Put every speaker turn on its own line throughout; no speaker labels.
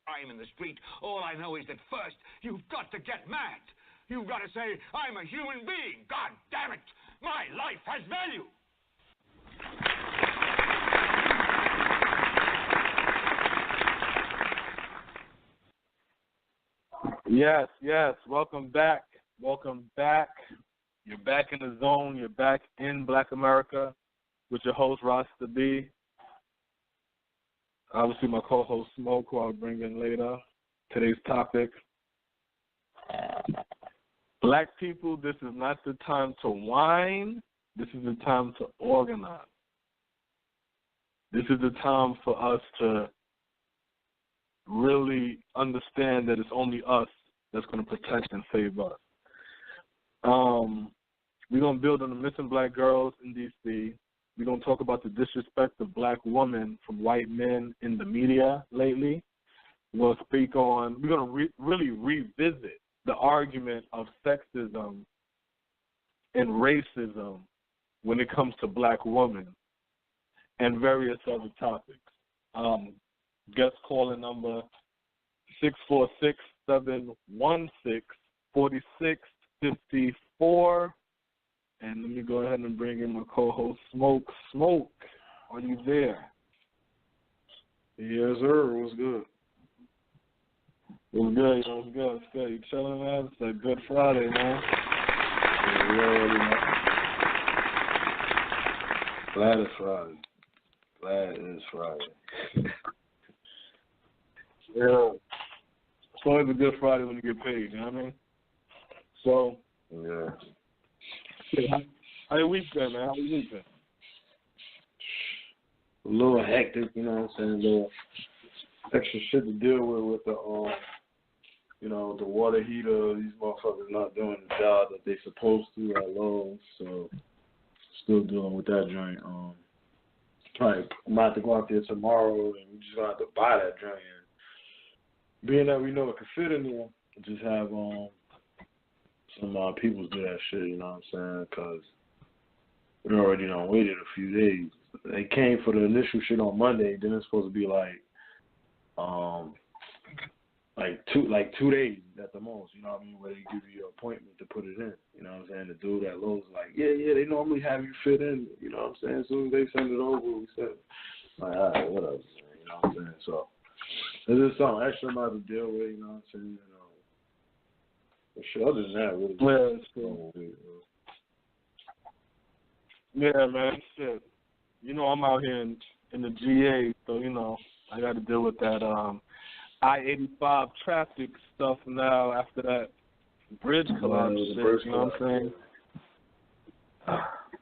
I'm in the street. All I know is that first, you've got to get mad. You've got to say, I'm a human being. God damn it. My life has value.
Yes. Welcome back. You're back in the zone. You're back in Black America with your host, Rasta B. Obviously, my co-host, Smoke, who I'll bring in later. Today's topic, Black people, this is not the time to whine. This is the time to organize. This is the time for us to really understand that it's only us that's going to protect and save us. We're going to build on the missing black girls in D.C. We're going to talk about the disrespect of black women from white men in the media lately. We're going to really revisit the argument of sexism and racism when it comes to black women and various other topics. Guest calling number 646-716-4654. And let me go ahead and bring in my co-host, Smoke. Smoke, are you there?
Yes, sir. What's good?
What's good? You chilling, man? It's a good Friday, man.
Yeah, glad it's Friday.
Yeah. It's always a good Friday when you get paid, you know what I mean? So,
yeah.
How your week been, man? How your week been?
A little hectic, you know what I'm saying? A little extra shit to deal with the the water heater. These motherfuckers not doing the job that they supposed to at Lowe's, so still dealing with that joint. Probably I'm about to go out there tomorrow, and we just gonna have to buy that joint. And being that we know it can fit in there, just have some people do that shit. You know what I'm saying? Because we already done waited a few days. They came for the initial shit on Monday. Then it's supposed to be like 2 days at the most, you know what I mean, where they give you an appointment to put it in, you know what I'm saying? The dude at Lowe's like, yeah, they normally have you fit in, you know what I'm saying? As soon as they send it over, we said, like, all right, whatever, you know what I'm saying? So, there's just something extra I'm about to deal with, you know what I'm saying? But shit, other than that, really,
yeah, man, shit. You know, I'm out here in the GA, so, you know, I got to deal with that, I-85 traffic stuff now after that bridge collapse shit, you know what I'm saying?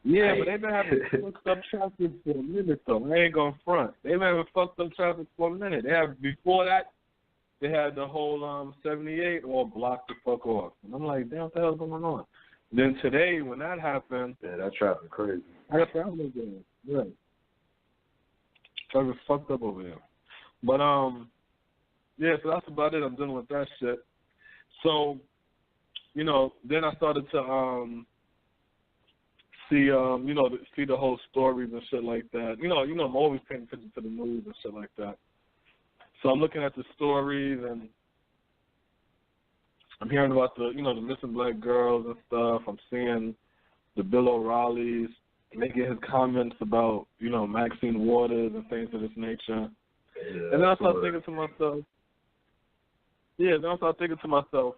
Yeah, but they've been having fucked up traffic for a minute, though. I ain't going front. They've been having fucked up traffic for a minute. Before that, they had the whole 78 all blocked the fuck off. And I'm like, damn, what the hell's going on? Then today, when that happened...
Yeah, that traffic crazy.
I got problems with it. Yeah. Traffic fucked up over there. But, yeah, so that's about it. I'm dealing with that shit. So, you know, then I started to see the whole stories and shit like that. You know, I'm always paying attention to the news and shit like that. So I'm looking at the stories and I'm hearing about the missing black girls and stuff. I'm seeing the Bill O'Reillys making his comments about, Maxine Waters and things of this nature.
Yeah,
and then I started thinking to myself,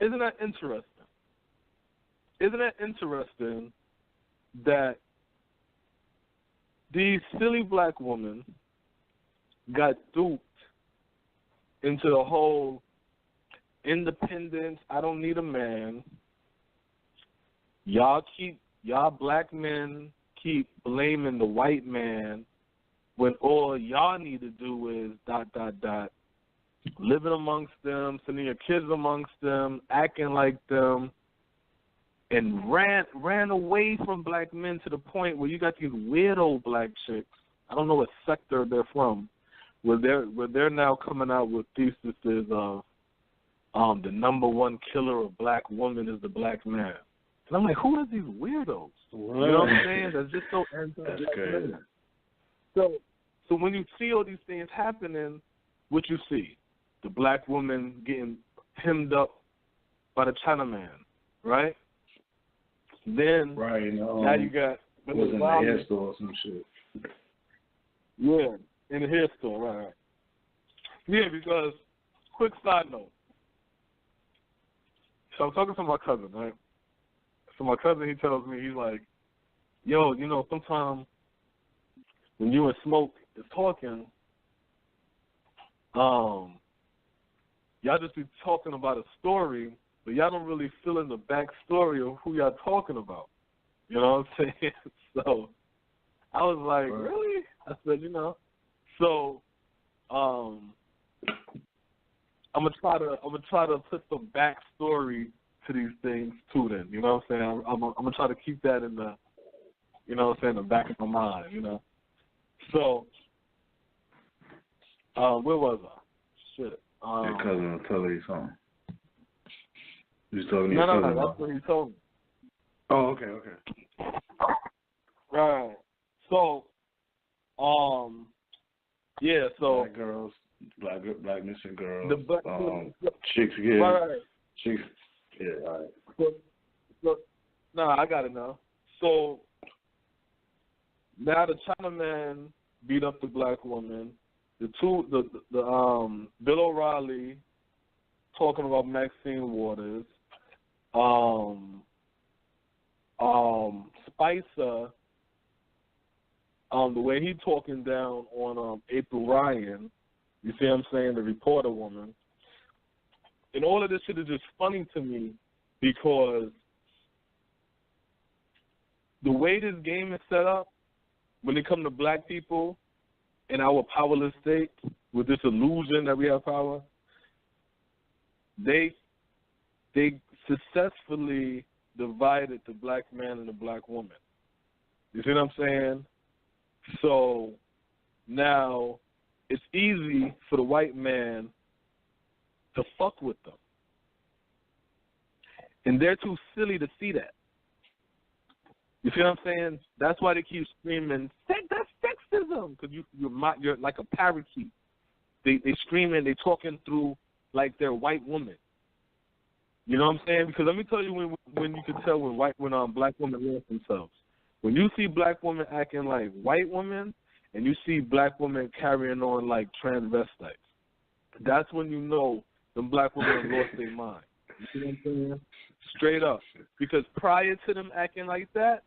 isn't that interesting? Isn't that interesting that these silly black women got duped into the whole independence, I don't need a man. Y'all black men keep blaming the white man when all y'all need to do is ... living amongst them, sending your kids amongst them, acting like them, and ran away from black men to the point where you got these weirdo black chicks. I don't know what sector they're from, where they're now coming out with theses of the number one killer of black women is the black man. And I'm like, who are these weirdos? You know what I'm saying? That's just so
That's crazy.
So when you see all these things happening, what you see? The black woman getting hemmed up by the Chinaman, right? Then now you got
was in the hair store or some shit.
Yeah, in the hair store, right. Yeah, because quick side note. So I'm talking to my cousin, right? So my cousin, he tells me, he's like, yo, you know, sometimes when you and Smoke is talking, y'all just be talking about a story, but y'all don't really fill in the backstory of who y'all talking about. You know what I'm saying? So I was like, really? I said, you know. So I'm gonna try to put some backstory to these things too. Then, you know what I'm saying? I'm gonna try to keep that in the, you know what I'm saying, in the back of my mind. You know. So where was I? Shit.
Your cousin will tell you something. You was talking to
your
cousin?
No, that's what he told me.
Oh, okay.
Right. So, yeah. So
black girls, black missing girls,
chicks
get
right.
Chicks. Yeah. All right.
So, I got it now. So now the Chinaman beat up the black woman. The Bill O'Reilly talking about Maxine Waters. Spicer, the way he talking down on April Ryan, you see what I'm saying, the reporter woman. And all of this shit is just funny to me because the way this game is set up, when it comes to black people in our powerless state, with this illusion that we have power, they successfully divided the black man and the black woman. You see what I'm saying? So now it's easy for the white man to fuck with them. And they're too silly to see that. You see what I'm saying? That's why they keep screaming, that's sexism, because you're like a parakeet. They screaming, they talking through like they're white women. You know what I'm saying? Because let me tell you when you can tell when black women lost themselves. When you see black women acting like white women and you see black women carrying on like transvestites, that's when you know them black women have lost their mind. You see what I'm saying? Straight up. Because prior to them acting like that,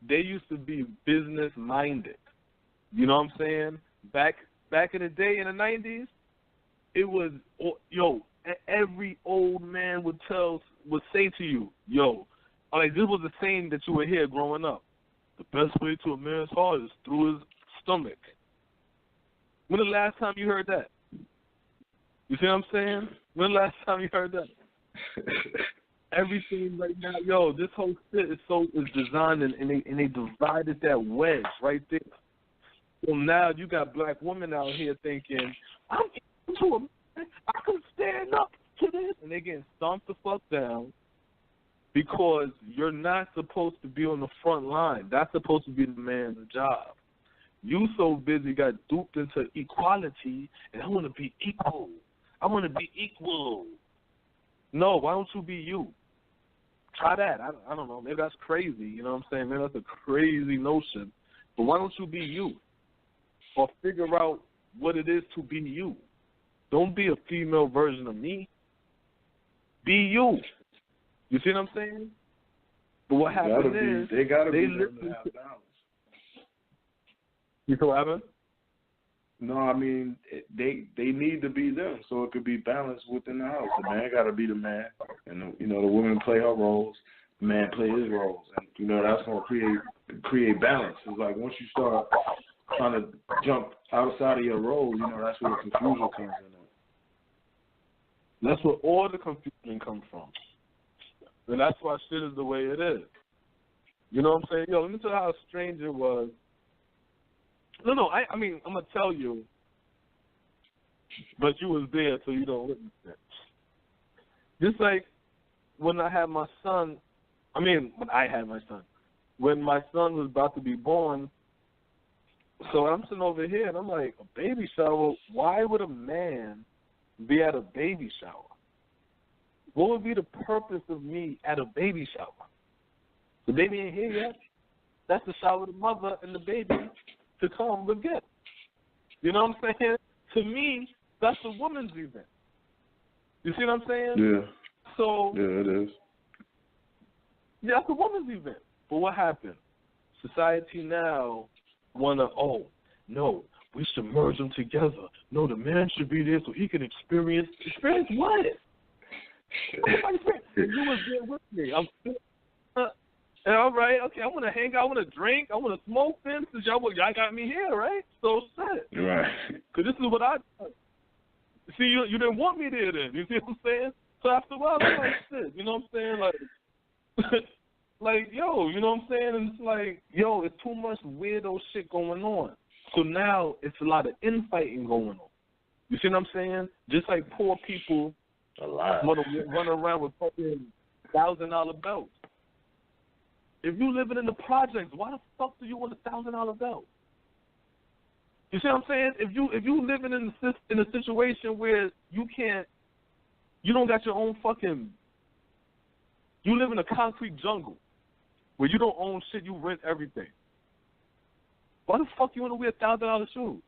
they used to be business minded. You know what I'm saying? Back in the day in the 90s, it was every old man would say to you, like this was the saying that you would hear growing up. The best way to a man's heart is through his stomach. When the last time you heard that? You see what I'm saying? When the last time you heard that? Everything right now, this whole shit is designed and they divided that wedge right there. So now you got black women out here thinking, I'm into a man, I can stand up to this, and they getting stomped the fuck down because you're not supposed to be on the front line. That's supposed to be the man's job. You so busy got duped into equality, and I want to be equal. I want to be equal. No, why don't you be you? Try that. I don't know. Maybe that's crazy. You know what I'm saying? Maybe that's a crazy notion. But why don't you be you? Or figure out what it is to be you. Don't be a female version of me. Be you. You see what I'm saying? But what happens is
they gotta be
listen
to have balance.
You know what happened?
No, I mean they need to be them so it could be balanced within the house. The man got to be the man, and the woman play her roles, the man play his roles, and that's gonna create balance. It's like once you start trying to jump outside of your role, that's where the confusion comes in.
That's where all the confusion comes from, and that's why shit is the way it is. You know what I'm saying? Let me tell you how strange it was. No, I mean, I'm going to tell you, but you was there so you don't witness it. Just like when I had my son, when when my son was about to be born, so I'm sitting over here and I'm like, a baby shower? Why would a man be at a baby shower? What would be the purpose of me at a baby shower? The baby ain't here yet. That's the shower of the mother and the baby to come with gifts. You know what I'm saying? To me, that's a woman's event. You see what I'm saying?
Yeah.
So
yeah, it is.
Yeah, that's a woman's event. But what happened? Society now wanna, oh, no, we should merge them together. No, the man should be there so he can experience what? You was there with me. And all right, okay, I want to hang out, I want to drink, I want to smoke then, since y'all got me here, right? So shit.
Right.
Because this is what I see. You didn't want me there then. You see what I'm saying? So after a while, I'm like, shit. You know what I'm saying? Like, like, yo, you know what I'm saying? And it's like, yo, it's too much weirdo shit going on. So now it's a lot of infighting going on. You see what I'm saying? Just like poor people run around with fucking $1,000 belts. If you living in the projects, why the fuck do you want a $1,000 belt? You see what I'm saying? If you living in a situation where you don't got your own fucking, you live in a concrete jungle where you don't own shit, you rent everything. Why the fuck you want to wear $1,000 shoes?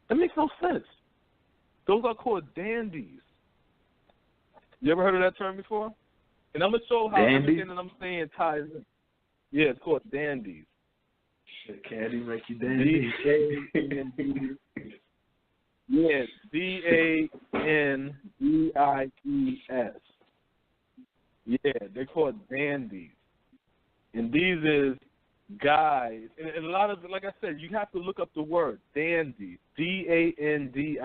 That makes no sense. Those are called dandies. You ever heard of that term before? And I'm going to show how everything that I'm saying ties in. Yeah, it's called dandies.
Shit, candy make you dandy.
Yeah, DANDIES. Yeah, they're called dandies. And these is guys. And a lot of, like I said, you have to look up the word dandies. DANDIES.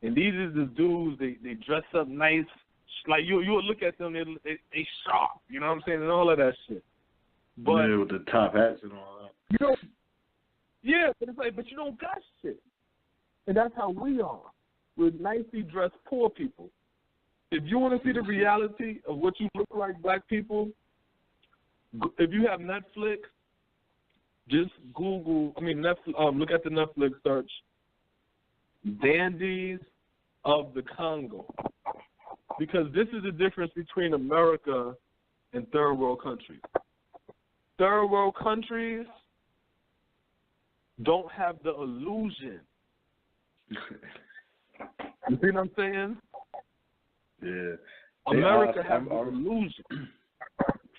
And these is the dudes, they dress up nice. Like, you would look at them, they sharp, you know what I'm saying, and all of that shit. But,
yeah, with the top hats and all that.
You know, yeah, but it's like, but you don't got shit. And that's how we are. We're nicely dressed poor people. If you want to see the reality of what you look like, black people, if you have Netflix, just Google, look at the Netflix search, Dandies of the Congo. Because this is the difference between America and third world countries. Third world countries don't have the illusion. You see what I'm saying?
Yeah.
America has the illusion.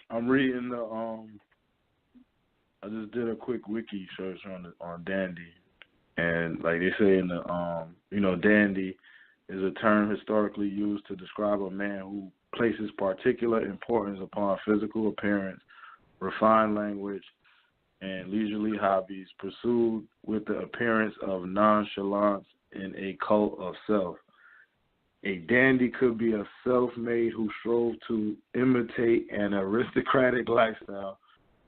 I'm reading the I just did a quick wiki search on dandy, and like they say in the dandy is a term historically used to describe a man who places particular importance upon physical appearance, refined language, and leisurely hobbies pursued with the appearance of nonchalance in a cult of self. A dandy could be a self-made who strove to imitate an aristocratic lifestyle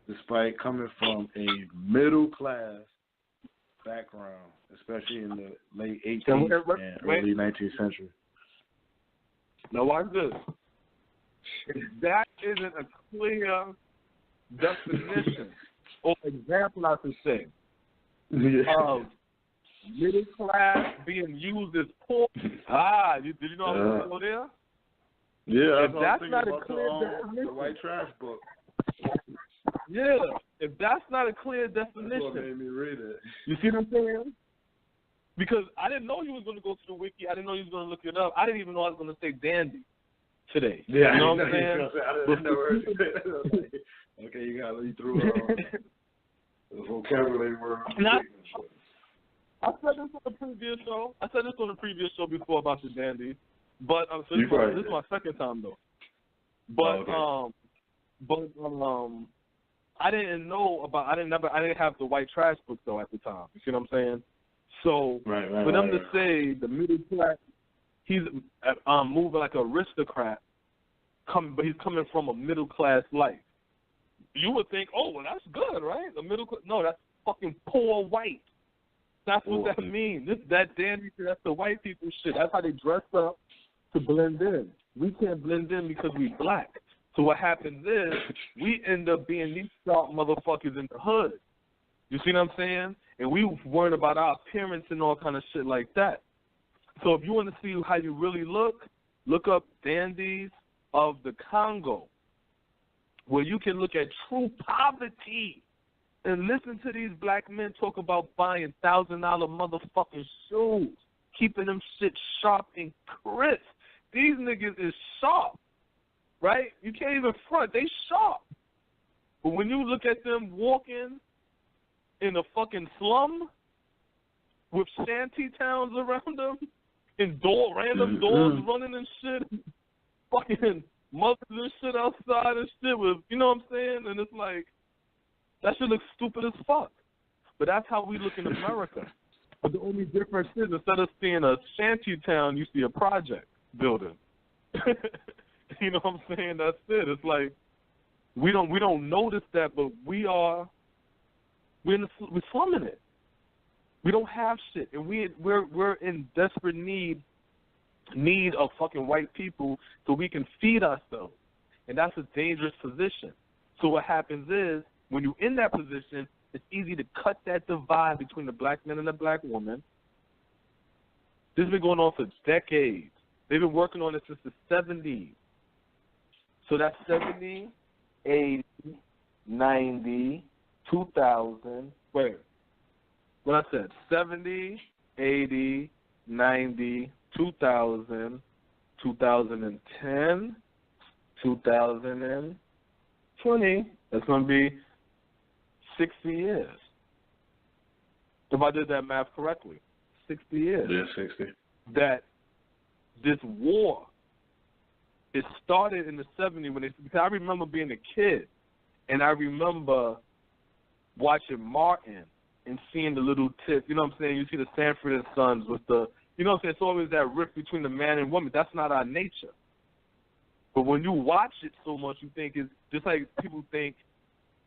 despite coming from a middle-class background, especially in the late 18th and early 19th century.
Now watch this. That isn't a clear definition or example, I should say, of middle class being used as poor. Did you know I was going to go there?
Yeah,
if that's not a clear definition,
the white trash book.
Yeah, if that's not a clear definition,
that's what made me read it.
You see what I'm saying? Because I didn't know you was going to go to the wiki. I didn't know you was going to look it up. I didn't even know I was going to say dandy today.
Yeah,
you know what I'm saying?
I never heard you say that. Okay, you got to lead through the vocabulary word.
I said this on the previous show. Before about the dandy, but so this is my second time though. But I didn't know about. I didn't have the white trash book though at the time. You see what I'm saying? So for them to say the middle class, he's moving like an aristocrat, but he's coming from a middle class life. You would think, oh well, that's good, right? The middle class. No, that's fucking poor white. That's what that means. That dandy, that's the white people shit. That's how they dress up to blend in. We can't blend in because we black. So what happens is we end up being these sharp motherfuckers in the hood. You see what I'm saying? And we worried about our appearance and all kind of shit like that. So if you want to see how you really look up Dandies of the Congo, where you can look at true poverty and listen to these black men talk about buying $1,000 motherfucking shoes, keeping them shit sharp and crisp. These niggas is sharp, right? You can't even front. They sharp. But when you look at them walking in a fucking slum with shanty towns around them and random doors running and shit, fucking mothers and shit outside and shit with, you know what I'm saying? And it's like, that shit looks stupid as fuck. But that's how we look in America. But the only difference is instead of seeing a shanty town, you see a project building. You know what I'm saying? That's it. It's like we don't notice that, but we're slumming it. We don't have shit, and we're in desperate need of fucking white people so we can feed ourselves, and that's a dangerous position. So what happens is when you're in that position, it's easy to cut that divide between the black man and the black woman. This has been going on for decades. They've been working on it since the 70s. So that's 70, 80, 90, 2000. Wait, what I said, 70, 80, 90, 2000, 2010, 2020. That's going to be 60 years. If I did that math correctly, 60 years.
Yeah, 60.
That this war, it started in the 70s because I remember being a kid, and I remember watching Martin and seeing the little tips. You know what I'm saying? You see the Sanford and Sons with the, you know what I'm saying? It's always that rift between the man and woman. That's not our nature. But when you watch it so much, you think it's just like people think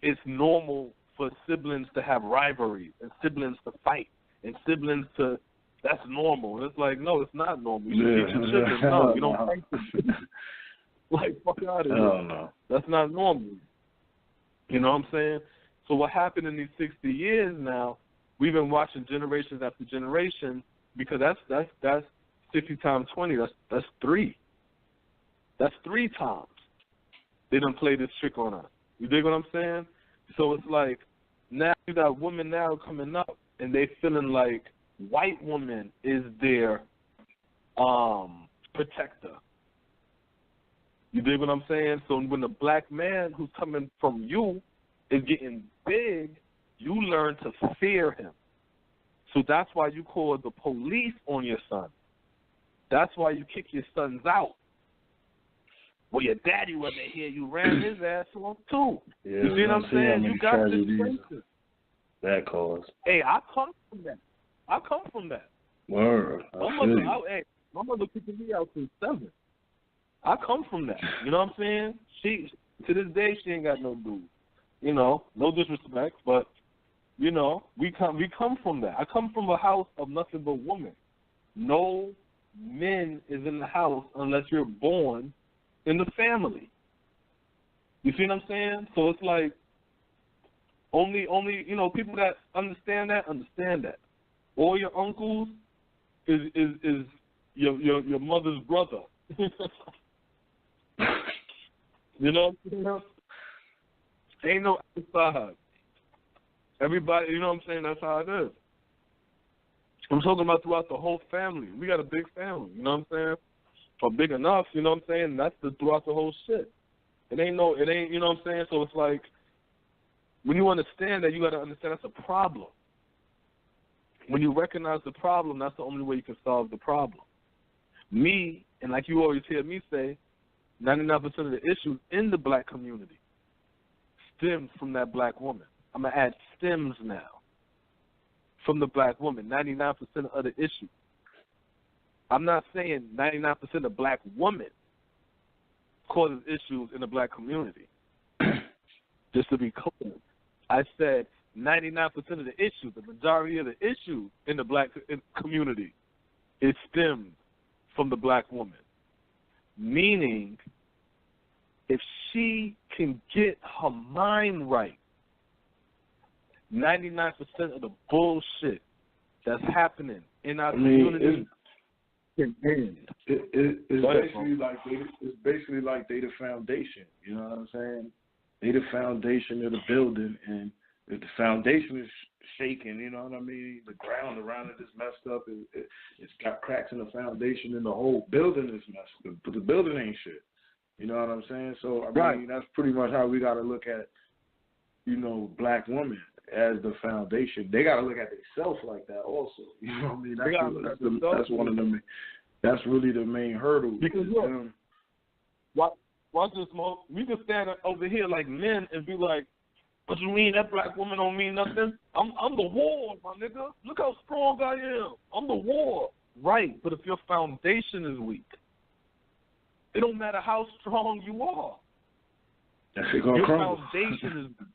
it's normal for siblings to have rivalries and siblings to fight and siblings to, that's normal. And it's like, no, it's not normal. You should teach your children, no, you don't fight them. Like, fuck out of here.
No.
That's not normal. You know what I'm saying? So what happened in these 60 years now, we've been watching generations after generation, because that's 60 times 20, that's 3. That's 3 times they done played this trick on us. You dig what I'm saying? So it's like now you got women now coming up and they feeling like white woman is their protector. You dig what I'm saying? So when the black man who's coming from you is getting big, you learn to fear him. So that's why you call the police on your son. That's why you kick your sons out. Well, your daddy wasn't here. You ran his ass off too.
Yeah,
you see what I'm saying? You got this.
That cause.
Hey, I come from that.
Word.
My mother kicking me out since 7. I come from that. You know what I'm saying? She, to this day, she ain't got no dude. You know, no disrespect, but you know, we come from that. I come from a house of nothing but women. No men is in the house unless you're born in the family. You see what I'm saying? So it's like only you know, people that understand that. All your uncles is your mother's brother. You know what I'm saying? Ain't no outside. Everybody, you know what I'm saying? That's how it is. I'm talking about throughout the whole family. We got a big family, you know what I'm saying? Or big enough, you know what I'm saying? That's throughout the whole shit. It ain't, you know what I'm saying? So it's like, when you understand that, you got to understand that's a problem. When you recognize the problem, that's the only way you can solve the problem. Me, and like you always hear me say, 99% of the issues in the black community stems from that black woman. I'm going to add stems now. From the black woman, 99% of the issues. I'm not saying 99% of black women causes issues in the black community. Just to be clear. I said 99% of the issues, the majority of the issues in the black community, it stems from the black woman. Meaning, if she can get her mind right, 99% of the bullshit that's happening in our community can end.
It's basically like they the foundation. You know what I'm saying? They the foundation of the building, and if the foundation is shaking, you know what I mean? The ground around it is messed up. It's got cracks in the foundation, and the whole building is messed up. But the building ain't shit. You know what I'm saying? So, I mean, that's pretty much how we got to look at, you know, black women as the foundation. They got to look at themselves like that also. You know what I mean? That's one of them. That's really the main hurdle.
Because look, watch this, Mo. We can stand over here like men and be like, what you mean that black woman don't mean nothing? I'm the war, my nigga. Look how strong I am. I'm the war. Right, but if your foundation is weak, it don't matter how strong you are. Your foundation is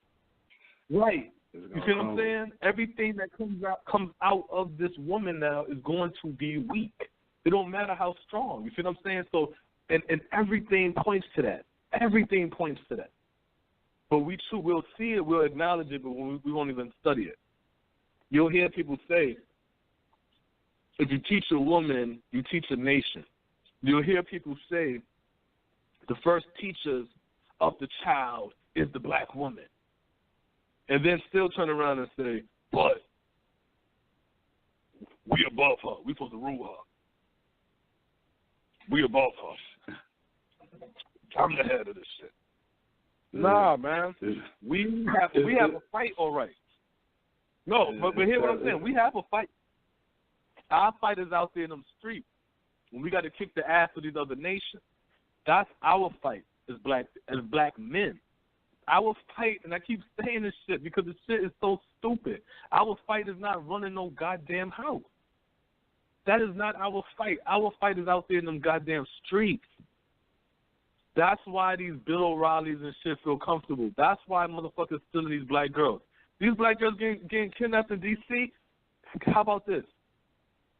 right. You see what I'm saying? Everything that comes out of this woman now is going to be weak. It don't matter how strong. You see what I'm saying? So, and everything points to that. Everything points to that. But we'll see it, we'll acknowledge it, but we won't even study it. You'll hear people say, if you teach a woman, you teach a nation. You'll hear people say, the first teachers of the child is the black woman. And then still turn around and say, but we above her. We supposed to rule her. We above her. I'm the head of this shit. Nah, man. We have a fight, all right. No, but here's what I'm saying. We have a fight. Our fight is out there in them streets. When we got to kick the ass of these other nations. That's our fight as black men. Our fight, and I keep saying this shit because this shit is so stupid. Our fight is not running no goddamn house. That is not our fight. Our fight is out there in them goddamn streets. That's why these Bill O'Reillys and shit feel comfortable. That's why motherfuckers stealing these black girls. These black girls getting kidnapped in D.C., how about this?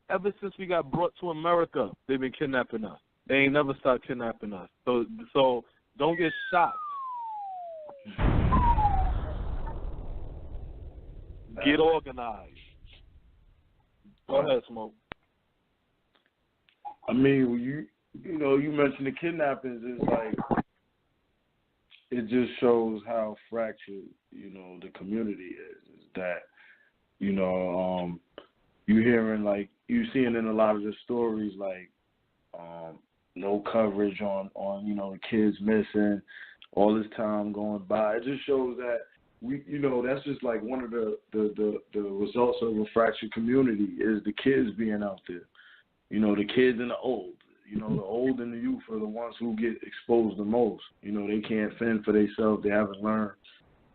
Ever since we got brought to America, they've been kidnapping us. They ain't never stopped kidnapping us. So don't get shocked. Get organized. Go ahead, Smoke.
I mean, you mentioned the kidnappings. It's like it just shows how fractured, the community is. Is that, you hearing like you seeing in a lot of the stories like no coverage on the kids missing, all this time going by. It just shows that that's just like one of the results of a fractured community is the kids being out there. The kids and the old. The old and the youth are the ones who get exposed the most. They can't fend for themselves. They haven't learned,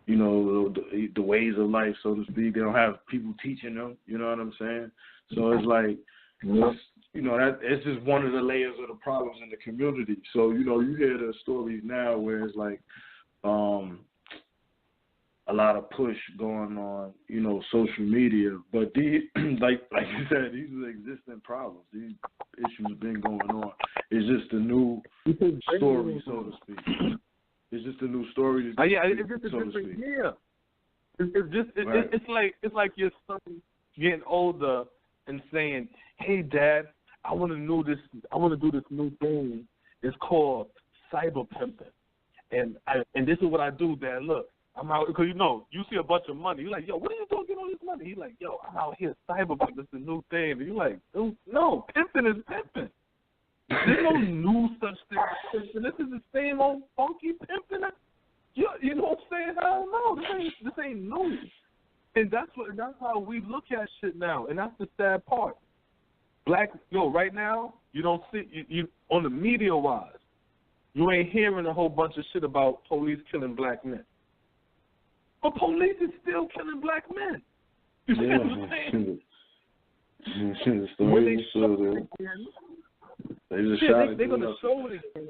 the ways of life, so to speak. They don't have people teaching them. You know what I'm saying? So it's like, it's just one of the layers of the problems in the community. So, you hear the stories now where it's like a lot of push going on, social media. But these, like you said, these are existing problems. These issues have been going on. It's just a new story, so to speak. It's just a new story.
It's just a different. Yeah. It's like your son getting older and saying, "Hey, Dad, I want to do this new thing. It's called cyber pimping, and this is what I do, Dad. Look, I'm out because you see a bunch of money. You're like, yo, what are you doing getting all this money? He's like, yo, I'm out here cyber pimping. This is a new thing. And you're like, no, pimping is pimping. There's no new such thing as pimping. This is the same old funky pimping. You know what I'm saying? I don't know. This ain't new. And that's how we look at shit now. And that's the sad part. Right now, you don't see you on the media wise, you ain't hearing a whole bunch of shit about police killing black men. But police is still killing black men. You see what I'm saying? When they show it again, they're gonna show it again.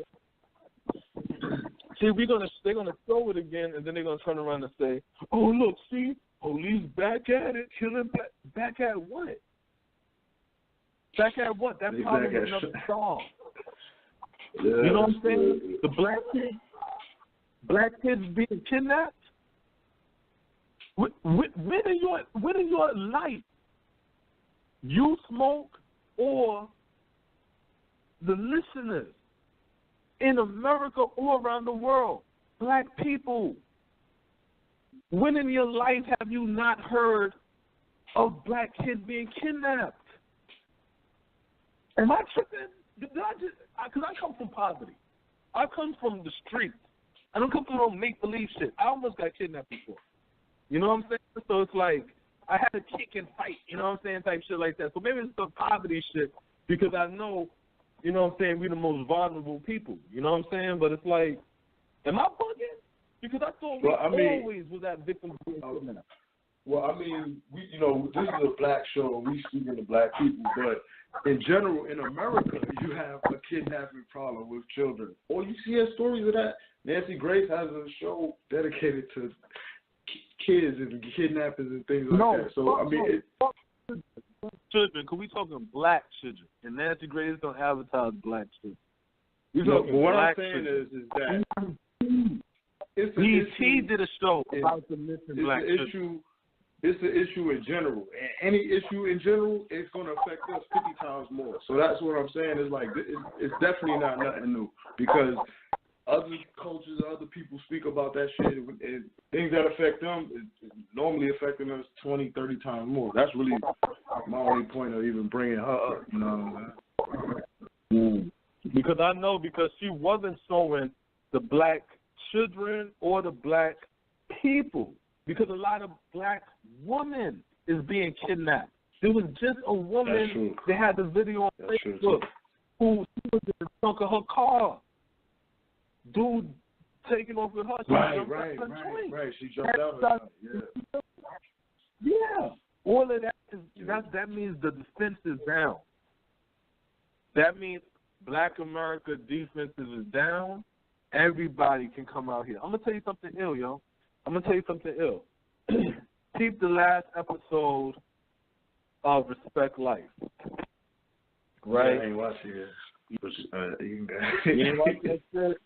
See, they're gonna show it again, and then they're gonna turn around and say, "Oh, look, see, police back at it, killing back at what? Back at what? That problem is never solved." You know what I'm saying? The black kid, black kids being kidnapped? When in your life you smoke or the listeners in America or around the world, black people, when in your life have you not heard of black kids being kidnapped? Am I tripping? Because I come from poverty. I come from the streets. I don't come from no make-believe shit. I almost got kidnapped before. You know what I'm saying? So it's like I had to kick and fight, you know what I'm saying, type shit like that. So maybe it's the poverty shit because I know, you know what I'm saying, we're the most vulnerable people. You know what I'm saying? But it's like, am I bugging? Because I thought we always was that victim of kidnapping.
Well, I mean, this is a black show. We speaking to black people, but in general, in America, you have a kidnapping problem with children. Or you see stories of that. Nancy Grace has a show dedicated to kids and kidnappers and things like that. So I mean,
children. Cause we talking black children, and Nancy Grace don't advertise black children.
What I'm saying is that
he did a show about the missing black children.
It's an issue in general. And any issue in general, it's going to affect us 50 times more. So that's what I'm saying. Is like it's definitely not nothing new because other cultures, other people speak about that shit, and things that affect them is normally affecting us 20, 30 times more. That's really my only point of even bringing her up. You know what I'm saying?
Because I know because she wasn't showing the black children or the black people. Because a lot of black women is being kidnapped. There was just a woman that had the video on Facebook who was in the trunk of her car. Dude taking off with her.
Right. She jumped out.
Yeah. All of that means the defense is down. That means black America defense is down. Everybody can come out here. I'm going to tell you something ill, yo. Keep the last episode of Respect Life. Right?
Yeah, I ain't watching it. You
ain't watching that shit?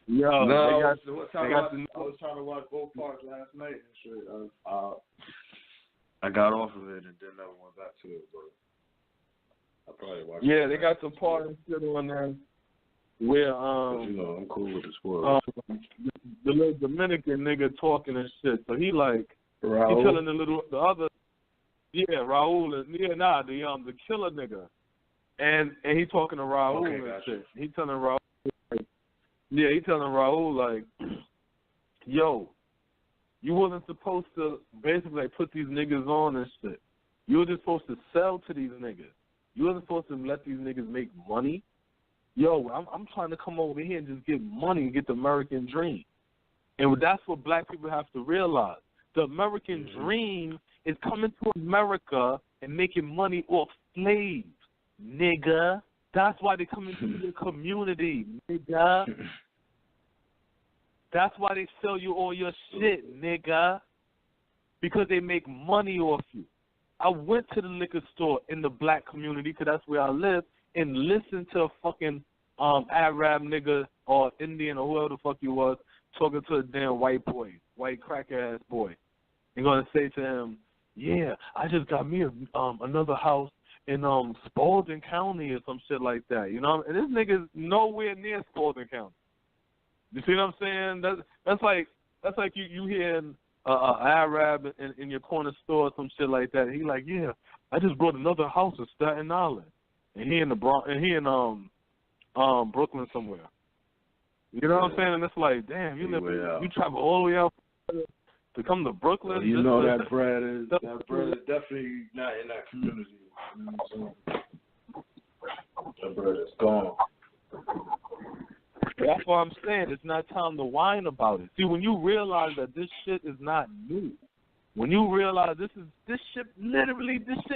Yo,
no, I was trying to watch both parts last night and shit. I got off of it and then never went back to it, but I probably watched it.
Yeah, they got some part and shit on there where
I'm cool with the spoilers.
The little Dominican nigga talking and shit. So he like
Raul.
he telling the other Raul the killer nigga. And he talking to Raul and shit. He telling Raul like, yo, you wasn't supposed to basically like put these niggas on and shit. You were just supposed to sell to these niggas. You wasn't supposed to let these niggas make money. Yo, I'm trying to come over here and just get money and get the American dream. And that's what black people have to realize. The American dream is coming to America and making money off slaves, nigga. That's why they come into your community, nigga. That's why they sell you all your shit, nigga. Because they make money off you. I went to the liquor store in the black community, because that's where I live, and listened to a fucking Arab nigga or Indian or whoever the fuck he was talking to a damn white cracker ass boy. And gonna say to him, yeah, I just got me another house in Spalding County or some shit like that, you know? And this nigga's nowhere near Spalding County. You see what I'm saying? That's like you hearing Arab in your corner store or some shit like that. And he like, yeah, I just bought another house in Staten Island, and he in Brooklyn somewhere. You know what I'm saying? And it's like, damn, you travel all the way out to come to Brooklyn.
Well, you know that bread is definitely not in that community. You know what I'm saying? That bread is gone.
That's why I'm saying it's not time to whine about it. See, when you realize that this shit is not new, when you realize this shit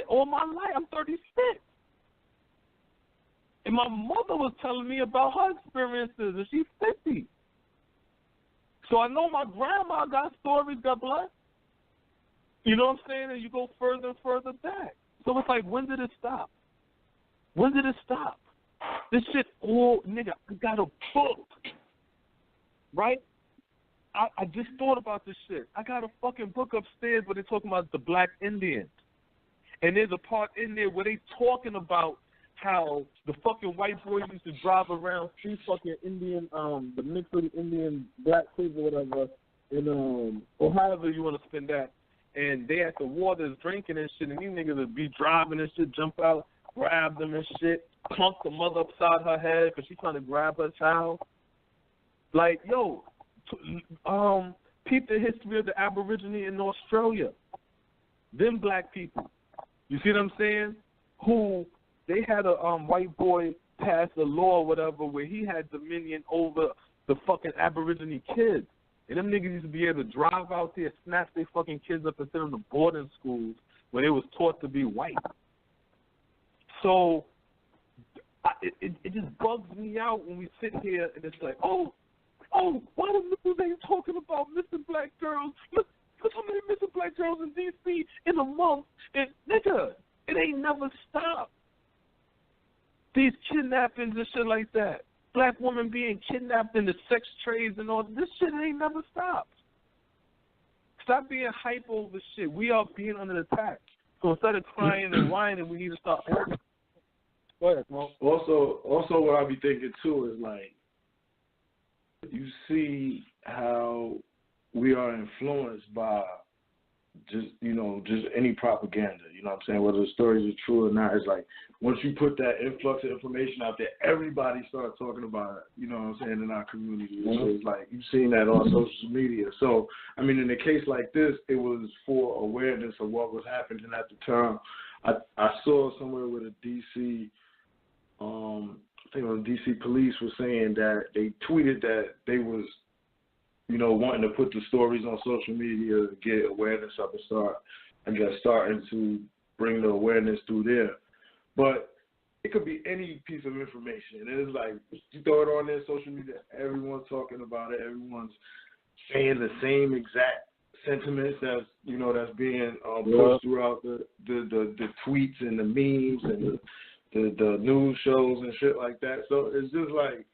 all my life, I'm 36. And my mother was telling me about her experiences, and she's 50. So I know my grandma got stories, God bless. You know what I'm saying? And you go further and further back. So it's like, when did it stop? When did it stop? This shit, nigga, I got a book, right? I just thought about this shit. I got a fucking book upstairs where they're talking about the black Indians. And there's a part in there where they talking about how the fucking white boys used to drive around see fucking Indian, the mixed with Indian black kids or whatever, in, or however you want to spin that. And they at the waters drinking and shit, and these niggas would be driving and shit, jump out, grab them and shit, clunk the mother upside her head because she's trying to grab her child. Like, yo, peep the history of the Aborigine in Australia. Them black people. You see what I'm saying? Who, they had a white boy pass a law or whatever where he had dominion over the fucking Aborigine kids. And them niggas used to be able to drive out there, snatch their fucking kids up and send them to boarding schools where they was taught to be white. So it just bugs me out when we sit here and it's like, oh, why the news ain't talking about missing black girls? Look how many missing black girls in D.C. in a month. And, nigga, it ain't never stopped. These kidnappings and shit like that. Black women being kidnapped in the sex trades and all. This shit ain't never stopped. Stop being hype over shit. We are being under attack. So instead of crying and whining, we need to start. Go ahead, Smoke.
Also, what I be thinking too is like, you see how we are influenced by just any propaganda. You know what I'm saying? Whether the stories are true or not, it's like once you put that influx of information out there, everybody starts talking about it. You know what I'm saying, in our community. Mm-hmm. So it's like you've seen that on social media. So I mean, in a case like this, it was for awareness of what was happening at the time. I saw somewhere where the DC, I think it was DC police was saying that they tweeted that they was, wanting to put the stories on social media to get awareness up and starting to bring the awareness through there. But it could be any piece of information. And it's like, you throw it on there, social media, everyone's talking about it, everyone's saying the same exact sentiments that's being pushed throughout the tweets and the memes and the news shows and shit like that. So it's just like,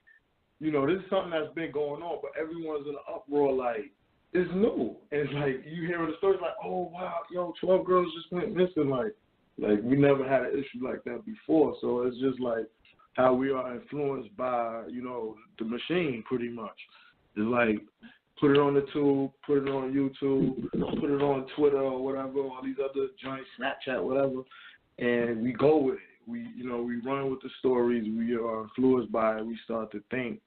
this is something that's been going on, but everyone's in an uproar like, it's new. And it's like, you hear the stories like, oh, wow, 12 girls just went missing. Like we never had an issue like that before. So it's just like how we are influenced by, the machine pretty much. It's like, put it on the tube, put it on YouTube, put it on Twitter or whatever, all these other joints, Snapchat, whatever, and we go with it. We run with the stories. We are influenced by it. We start to think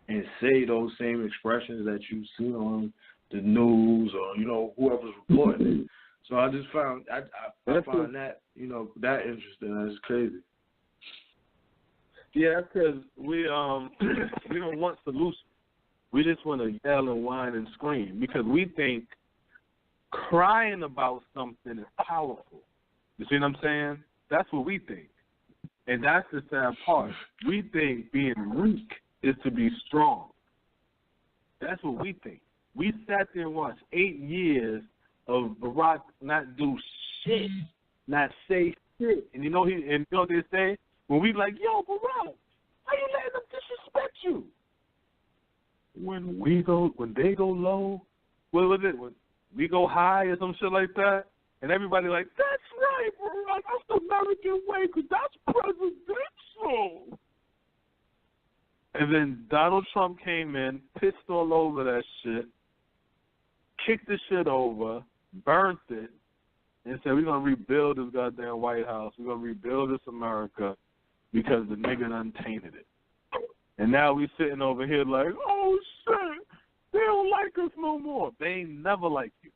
and say those same expressions that you see on the news or, whoever's reporting it. So I just found, I find that, that interesting. That's crazy.
Yeah, because we don't want solutions. We just want to yell and whine and scream because we think crying about something is powerful. You see what I'm saying? That's what we think. And that's the sad part. We think being weak is to be strong. That's what we think. We sat there and watched 8 years of Barack not do shit, not say shit. And you know what they say? When we like, yo, Barack, how you letting them disrespect you? When they go low, what was it? When we go high or some shit like that? And everybody like, that's right, Barack, that's the American way, because that's presidential. And then Donald Trump came in, pissed all over that shit, kicked the shit over, burnt it, and said, we're going to rebuild this goddamn White House. We're going to rebuild this America because the nigga done tainted it. And now we sitting over here like, oh, shit, they don't like us no more. They ain't never like you.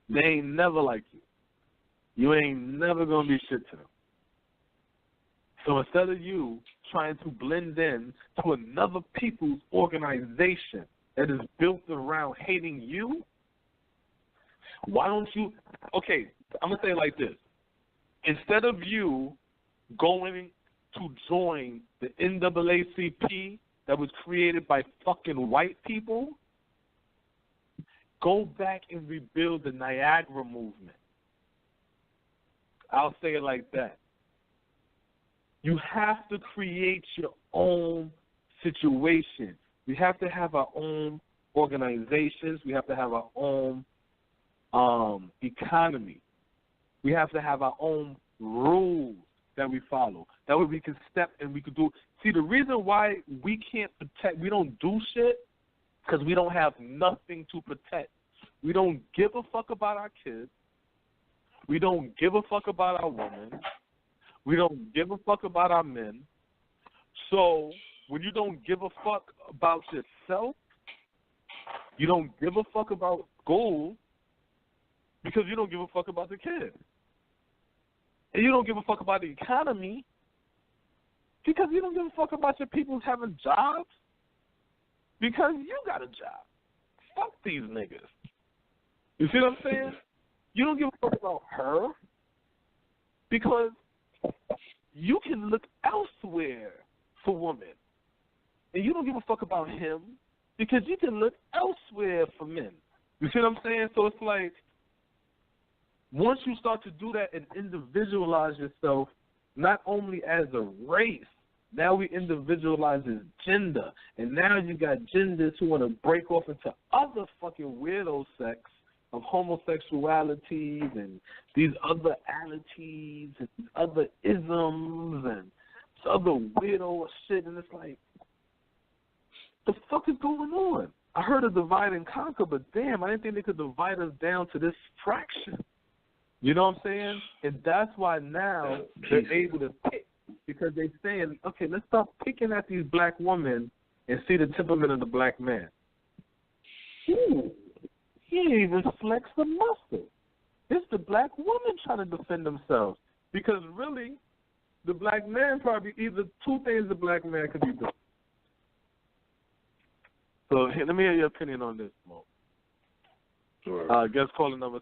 They ain't never like you. You ain't never going to be shit to them. So instead of you trying to blend in to another people's organization that is built around hating you, why don't you, okay, I'm going to say it like this. Instead of you going to join the NAACP that was created by fucking white people, go back and rebuild the Niagara movement. I'll say it like that. You have to create your own situation. We have to have our own organizations. We have to have our own economy. We have to have our own rules that we follow. That way we can step and we can do. See, the reason why we can't protect, we don't do shit, because we don't have nothing to protect. We don't give a fuck about our kids. We don't give a fuck about our women. We don't give a fuck about our men. So when you don't give a fuck about yourself, you don't give a fuck about school because you don't give a fuck about the kids. And you don't give a fuck about the economy because you don't give a fuck about your people having jobs because you got a job. Fuck these niggas. You see what I'm saying? You don't give a fuck about her because you can look elsewhere for women. And you don't give a fuck about him because you can look elsewhere for men. You see what I'm saying? So it's like, once you start to do that and individualize yourself, not only as a race, now we individualize as gender. And now you got genders who want to break off into other fucking weirdo sects of homosexualities and these other alities and these other isms and this other weirdo shit. And it's like, the fuck is going on? I heard of divide and conquer, but damn, I didn't think they could divide us down to this fraction. You know what I'm saying? And that's why now they're able to pick, because they're saying, okay, let's stop picking at these black women and see the temperament of the black man. Ooh, he ain't even flex the muscle. It's the black woman trying to defend themselves. Because really, the black man probably either two things the black man could be doing. So let me hear your opinion on this, Mo.
Sure.
Guest calling number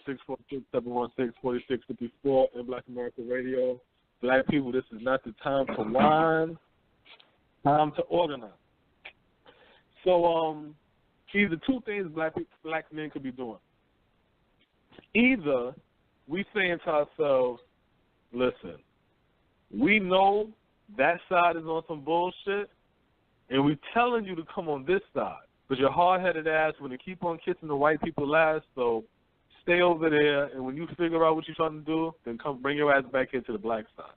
646-716-4654 in Black America Radio. Black people, this is not the time to whine. Time to organize. So either two things black men could be doing. Either we saying to ourselves, listen, we know that side is on some bullshit, and we telling you to come on this side. But your hard-headed ass want to keep on kissing the white people last, so stay over there, and when you figure out what you're trying to do, then come bring your ass back into the black side.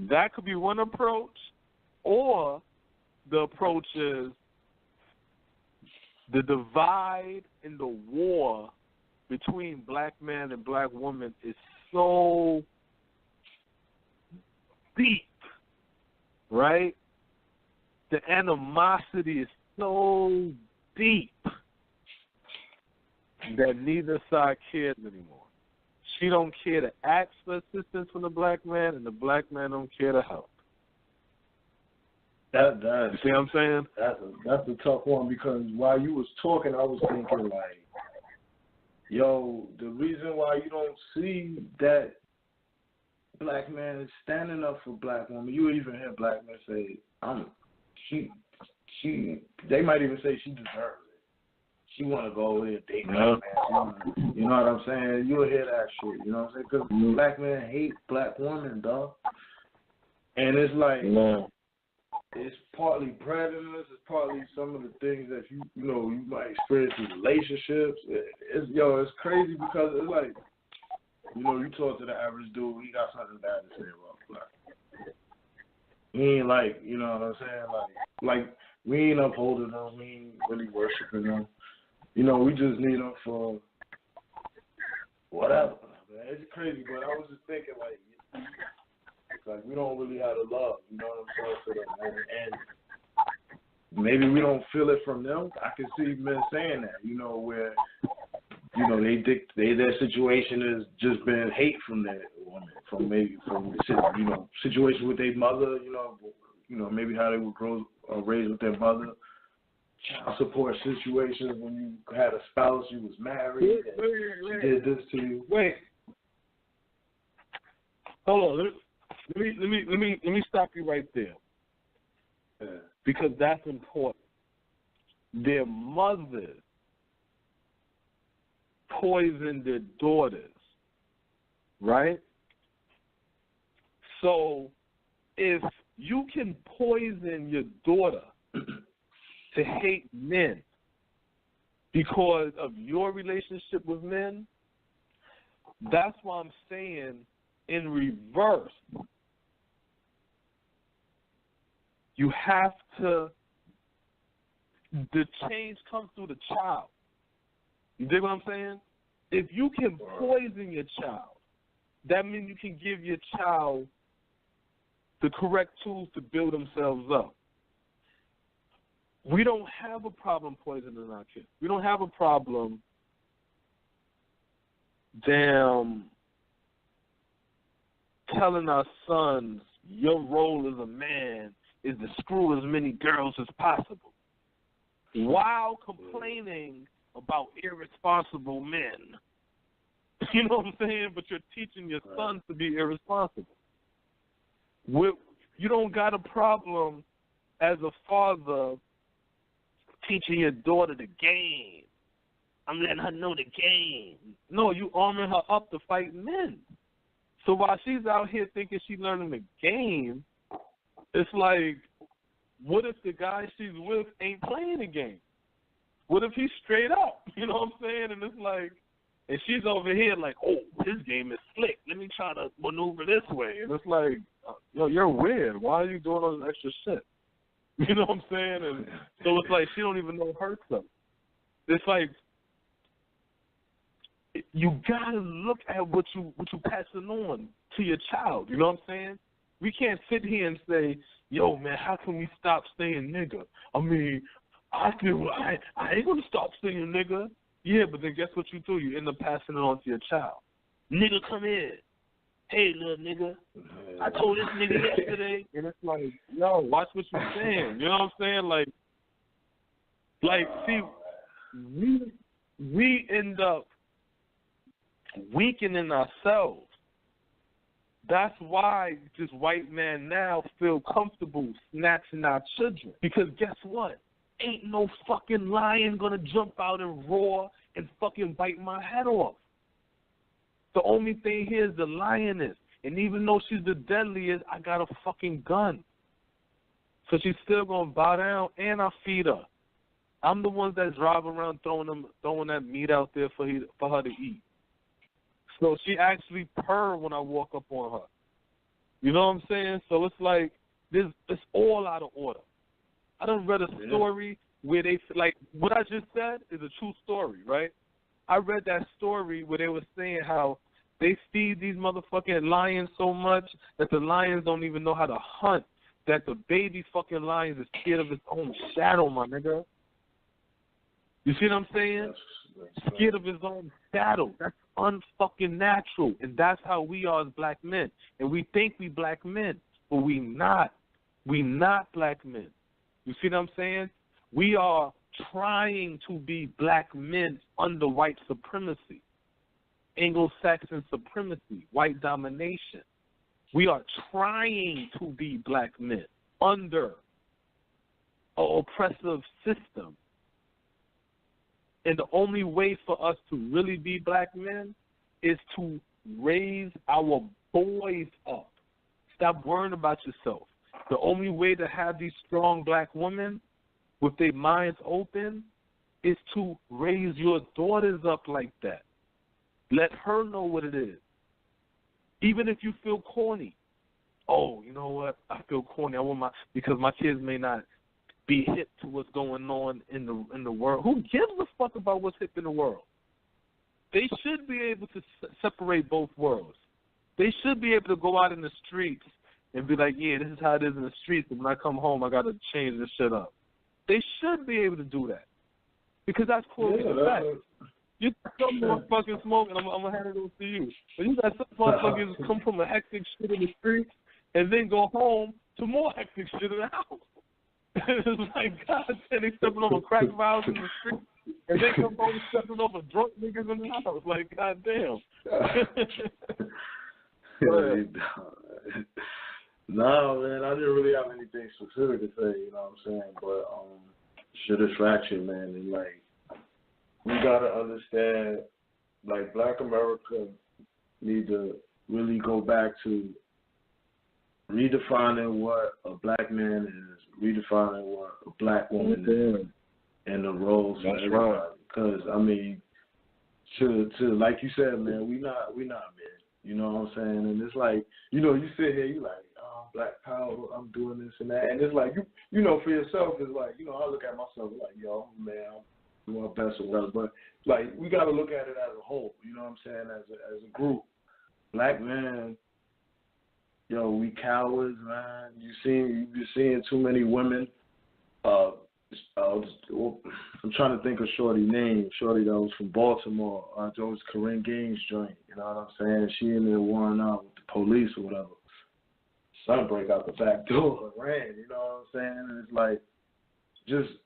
That could be one approach, or the approach is the divide and the war between black man and black woman is so deep, right? The animosity is so deep that neither side cares anymore. She don't care to ask for assistance from the black man, and the black man don't care to help.
You
see what I'm saying?
That's a tough one, because while you was talking, I was thinking like, yo, the reason why you don't see that black man is standing up for black woman, you even hear black men say, they might even say she deserves it. She want to go over there and date black man. You know what I'm saying? You'll hear that shit. You know what I'm saying? Because black men hate black women, dog. And it's like, it's partly prejudice. It's partly some of the things that you might experience in relationships. It's crazy, because it's like, you talk to the average dude, he got something bad to say about black. He ain't like, you know what I'm saying? Like we ain't upholding them. We ain't really worshiping them. We just need them for whatever. Man, it's crazy, but I was just thinking, like we don't really have the love, you know what I'm saying, for them. And maybe we don't feel it from them. I can see men saying that, where, their situation has just been hate from that woman, from situation with their mother, maybe how they were raised with their mother. Child support situations when you had a spouse, you was married, and she did this to you.
Wait, hold on. Let me stop you right there, because that's important. Their mothers poisoned their daughters, right? So if you can poison your daughter to hate men, because of your relationship with men. That's why I'm saying in reverse, you have to, the change comes through the child. You dig what I'm saying? If you can poison your child, that means you can give your child the correct tools to build themselves up. We don't have a problem poisoning our kids. We don't have a problem telling our sons, your role as a man is to screw as many girls as possible, while complaining about irresponsible men. You know what I'm saying? But you're teaching your sons to be irresponsible. You don't got a problem as a father teaching your daughter the game. I'm letting her know the game. No, you arming her up to fight men. So while she's out here thinking she's learning the game, it's like, what if the guy she's with ain't playing the game? What if he's straight up? You know what I'm saying? And it's like, and she's over here like, oh, his game is slick. Let me try to maneuver this way. And it's like, yo, you're weird. Why are you doing all this extra shit? You know what I'm saying? And so it's like she don't even know her stuff. It's like, you gotta look at what you passing on to your child. You know what I'm saying? We can't sit here and say, yo, man, how can we stop saying nigga? I mean, I ain't gonna stop saying nigga. Yeah, but then guess what you do? You end up passing it on to your child. Nigga, come here. Hey, little nigga. I told this nigga yesterday. And it's like, yo, watch what you're saying. You know what I'm saying? Like, see, we end up weakening ourselves. That's why this white man now feel comfortable snatching our children. Because guess what? Ain't no fucking lion gonna jump out and roar and fucking bite my head off. The only thing here is the lioness. And even though she's the deadliest, I got a fucking gun. So she's still gonna bow down and I feed her. I'm the one that's driving around throwing that meat out there for her to eat. So she actually purr when I walk up on her. You know what I'm saying? So it's like, it's all out of order. I done read a story where they, like, what I just said is a true story, right? I read that story where they were saying how they feed these motherfucking lions so much that the lions don't even know how to hunt, that the baby fucking lion is scared of his own shadow, my nigga. You see what I'm saying? Scared of his own shadow. That's unfucking natural. And that's how we are as black men. And we think we black men, but we not. We not black men. You see what I'm saying? We are trying to be black men under white supremacy, Anglo-Saxon supremacy, white domination. We are trying to be black men under an oppressive system. And the only way for us to really be black men is to raise our boys up. Stop worrying about yourself. The only way to have these strong black women with their minds open is to raise your daughters up like that. Let her know what it is. Even if you feel corny. Oh, you know what? I feel corny. Because my kids may not be hip to what's going on in the world. Who gives a fuck about what's hip in the world? They should be able to separate both worlds. They should be able to go out in the streets and be like, yeah, this is how it is in the streets, and when I come home, I got to change this shit up. They should be able to do that. Because that's cool. You got some motherfucking smoke, and I'm going to hand it over to you. But you got some motherfuckers come from a hectic shit in the streets and then go home to more hectic shit in the house. It's like, God, they stepping over crack vials in the street, and they come home stepping over drunk niggas in the house. Like, God damn.
No, man, I didn't really have anything specific to say, you know what I'm saying? But shit is fraction, man. And, like, we got to understand, like, Black America need to really go back to redefining what a black man is, redefining what a black woman is, and the roles for everybody. Because I mean, to like you said, man, we not men. You know what I'm saying? And it's like, you know, you sit here, you like, oh, Black Power, I'm doing this and that, and it's like you know, for yourself, it's like, you know, I look at myself like, yo, man, I'm doing my best or whatever, but like we got to look at it as a whole. You know what I'm saying? As a group, Black men. Yo, we cowards, man. You're seeing too many women. I'm trying to think of Shorty's name. Shorty that was from Baltimore. That was Corinne Gaines' joint. You know what I'm saying? She in there warring out with the police or whatever. Son break out the back door and ran. You know what I'm saying? And it's like, just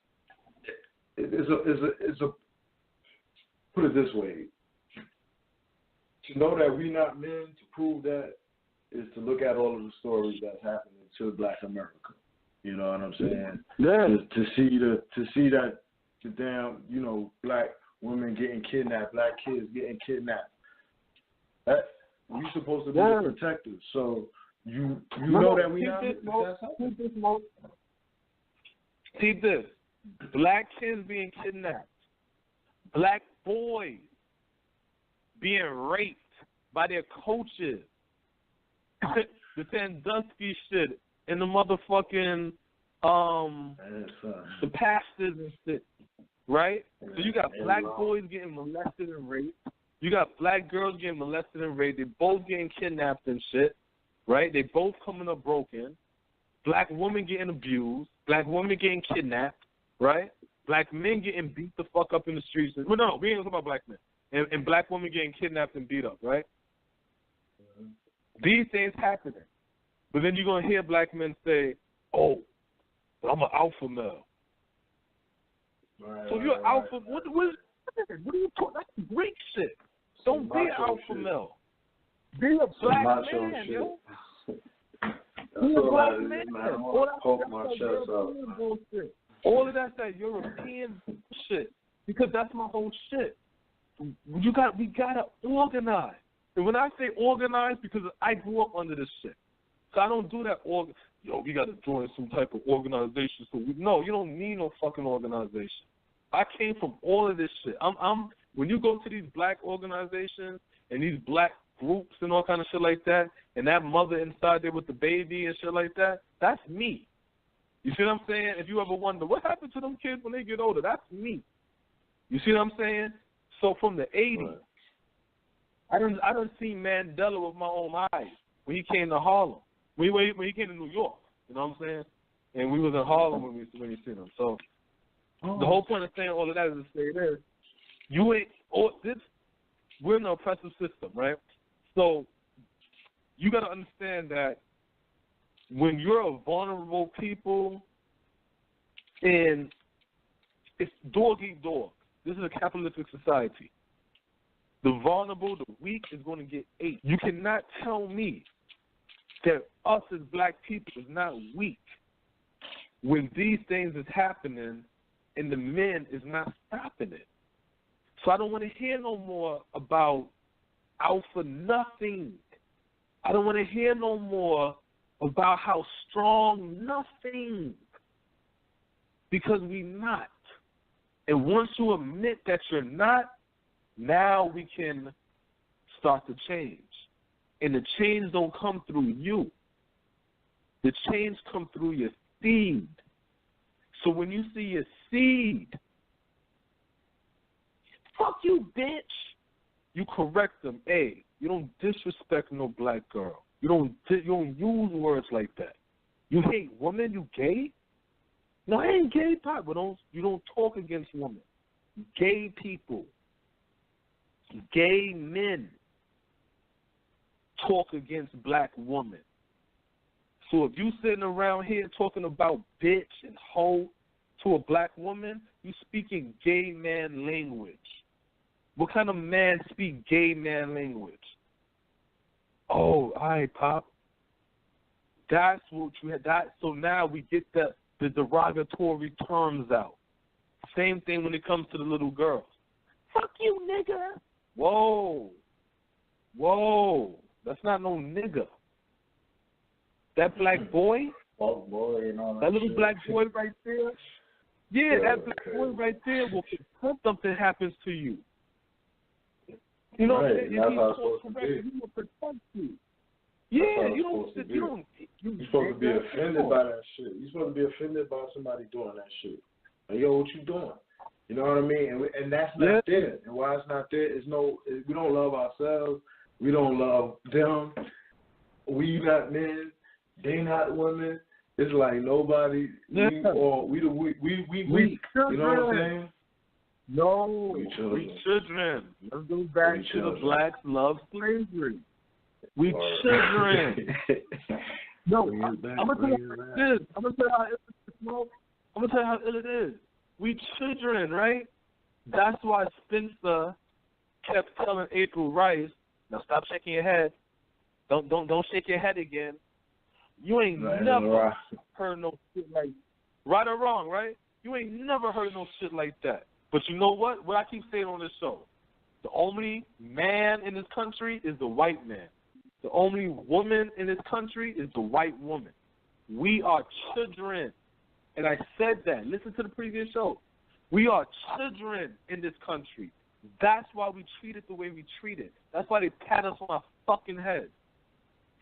it's a put it this way. To know that we not men, to prove that, is to look at all of the stories that's happening to Black America. You know what I'm saying?
Yeah.
To see that the damn, you know, Black women getting kidnapped, Black kids getting kidnapped. That we supposed to be the protectors. So you know that we not.
See this. Black kids being kidnapped. Black boys being raped by their coaches. The Sandusky shit and the motherfucking the pastors and shit, right? So you got Black boys getting molested and raped. You got Black girls getting molested and raped. They both getting kidnapped and shit, right? They both coming up broken. Black women getting abused. Black women getting kidnapped, right? Black men getting beat the fuck up in the streets. Well, no, we ain't talking about Black men. And Black women getting kidnapped and beat up, right? These things happening. But then you're going to hear Black men say, oh, I'm an alpha male. So you're an alpha. What are you talking? That's Greek shit. Don't be an alpha male. Be a Black man, yo. Be a Black man. All of that's that European shit. Because that's my whole shit. We gotta organize. And when I say organize, because I grew up under this shit. So I don't do that. We got to join some type of organization. No, you don't need no fucking organization. I came from all of this shit. When you go to these Black organizations and these Black groups and all kind of shit like that, and that mother inside there with the baby and shit like that, that's me. You see what I'm saying? If you ever wonder what happened to them kids when they get older, that's me. You see what I'm saying? So from the 80s, I done seen Mandela with my own eyes when he came to Harlem. When he came to New York, you know what I'm saying? And we was in Harlem when we seen him. So the whole point of saying all of that is to say this: we're in an oppressive system, right? So you got to understand that when you're a vulnerable people, and it's dog eat dog. This is a capitalistic society. The vulnerable, the weak is going to get ate. You cannot tell me that us as Black people is not weak when these things is happening and the men is not stopping it. So I don't want to hear no more about alpha nothing. I don't want to hear no more about how strong nothing, because we not. And once you admit that you're not, now we can start to change. And the change don't come through you. The change come through your seed. So when you see your seed, fuck you, bitch, you correct them. Hey, you don't disrespect no Black girl. You don't use words like that. You hate women, you gay? No, I ain't gay, Pop, but you don't talk against women. Gay people. Gay men talk against Black women. So if you sitting around here talking about bitch and hoe to a Black woman, you speaking gay man language. What kind of man speak gay man language? Oh, all right, Pop. That's what you had. So now we get the derogatory terms out. Same thing when it comes to the little girls. Fuck you, nigga. Whoa. That's not no nigga. That Black boy,
boy, and all
that little shit. Black boy right there, Yeah, that black boy right there will prevent something happens to you. You know,
right.
if he's taught correctly, he will protect you. Yeah, you're
supposed to be offended by that shit. You're supposed to be offended by somebody doing that shit. Like, yo, what you doing? You know what I mean? And that's not there. And why it's not there is we don't love ourselves. We don't love them. We not men. They not women. It's like nobody. We weak. You know what I'm saying?
No, we children. Let's go back to the blacks love slavery. We children. No, I'm gonna tell you how it is. I'm gonna tell you how ill it is. We children, right? That's why Spencer kept telling April Rice, "Now stop shaking your head. Don't shake your head again. You ain't never heard no shit like right or wrong, right? You ain't never heard no shit like that. But you know what? What I keep saying on this show, the only man in this country is the white man. The only woman in this country is the white woman. We are children. And I said that. Listen to the previous show. We are children in this country. That's why we treat it the way we treat it. That's why they pat us on our fucking heads.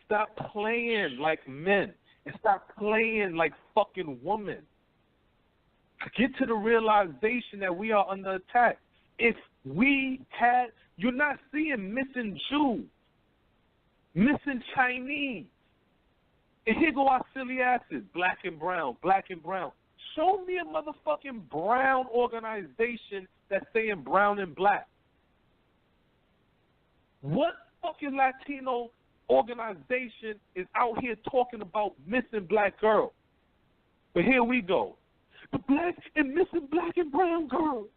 Stop playing like men and stop playing like fucking women. Get to the realization that we are under attack. If we had, you're not seeing missing Jews, missing Chinese. And here go our silly asses, black and brown, black and brown. Show me a motherfucking brown organization that's saying brown and black. What fucking Latino organization is out here talking about missing black girls? But here we go. The black and missing black and brown girls.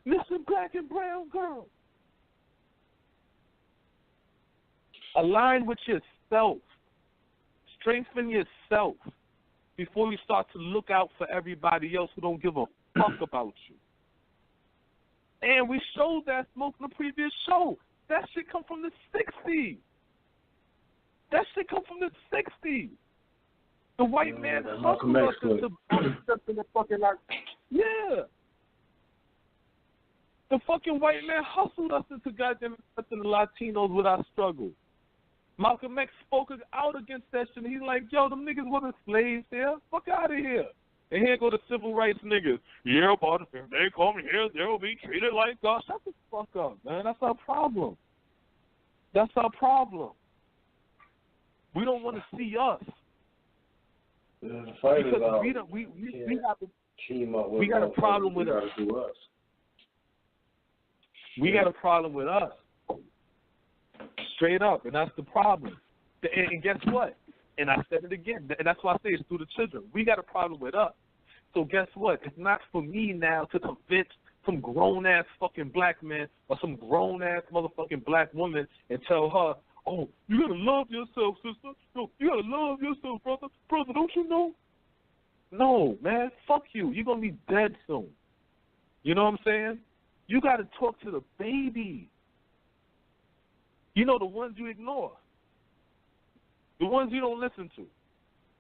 Missing black and brown girls. Align with yourself. Strengthen yourself before you start to look out for everybody else who don't give a fuck about you. And we showed that smoke in the previous show. That shit come from the 60s. That shit come from the 60s. The white man hustled us into the fucking like, yeah. The fucking white man hustled us into goddamn accepting the Latinos with our struggle. Malcolm X spoke out against that shit. He's like, yo, them niggas wasn't slaves here. Fuck out of here. And here go the civil rights niggas. Yeah, but if they come here, they'll be treated like God. Shut the fuck up, man. That's our problem. That's our problem. We don't want to see us.
The fight is out.
We got a problem with us. We got a problem with us. Straight up, and that's the problem. And guess what? And I said it again, and that's why I say it's through the children. We got a problem with us. So guess what? It's not for me now to convince some grown-ass fucking black man or some grown-ass motherfucking black woman and tell her, oh, you gotta love yourself, sister. No, you gotta love yourself, brother. Brother, don't you know? No, man, fuck you. You're gonna be dead soon. You know what I'm saying? You gotta talk to the baby. You know, the ones you ignore. The ones you don't listen to.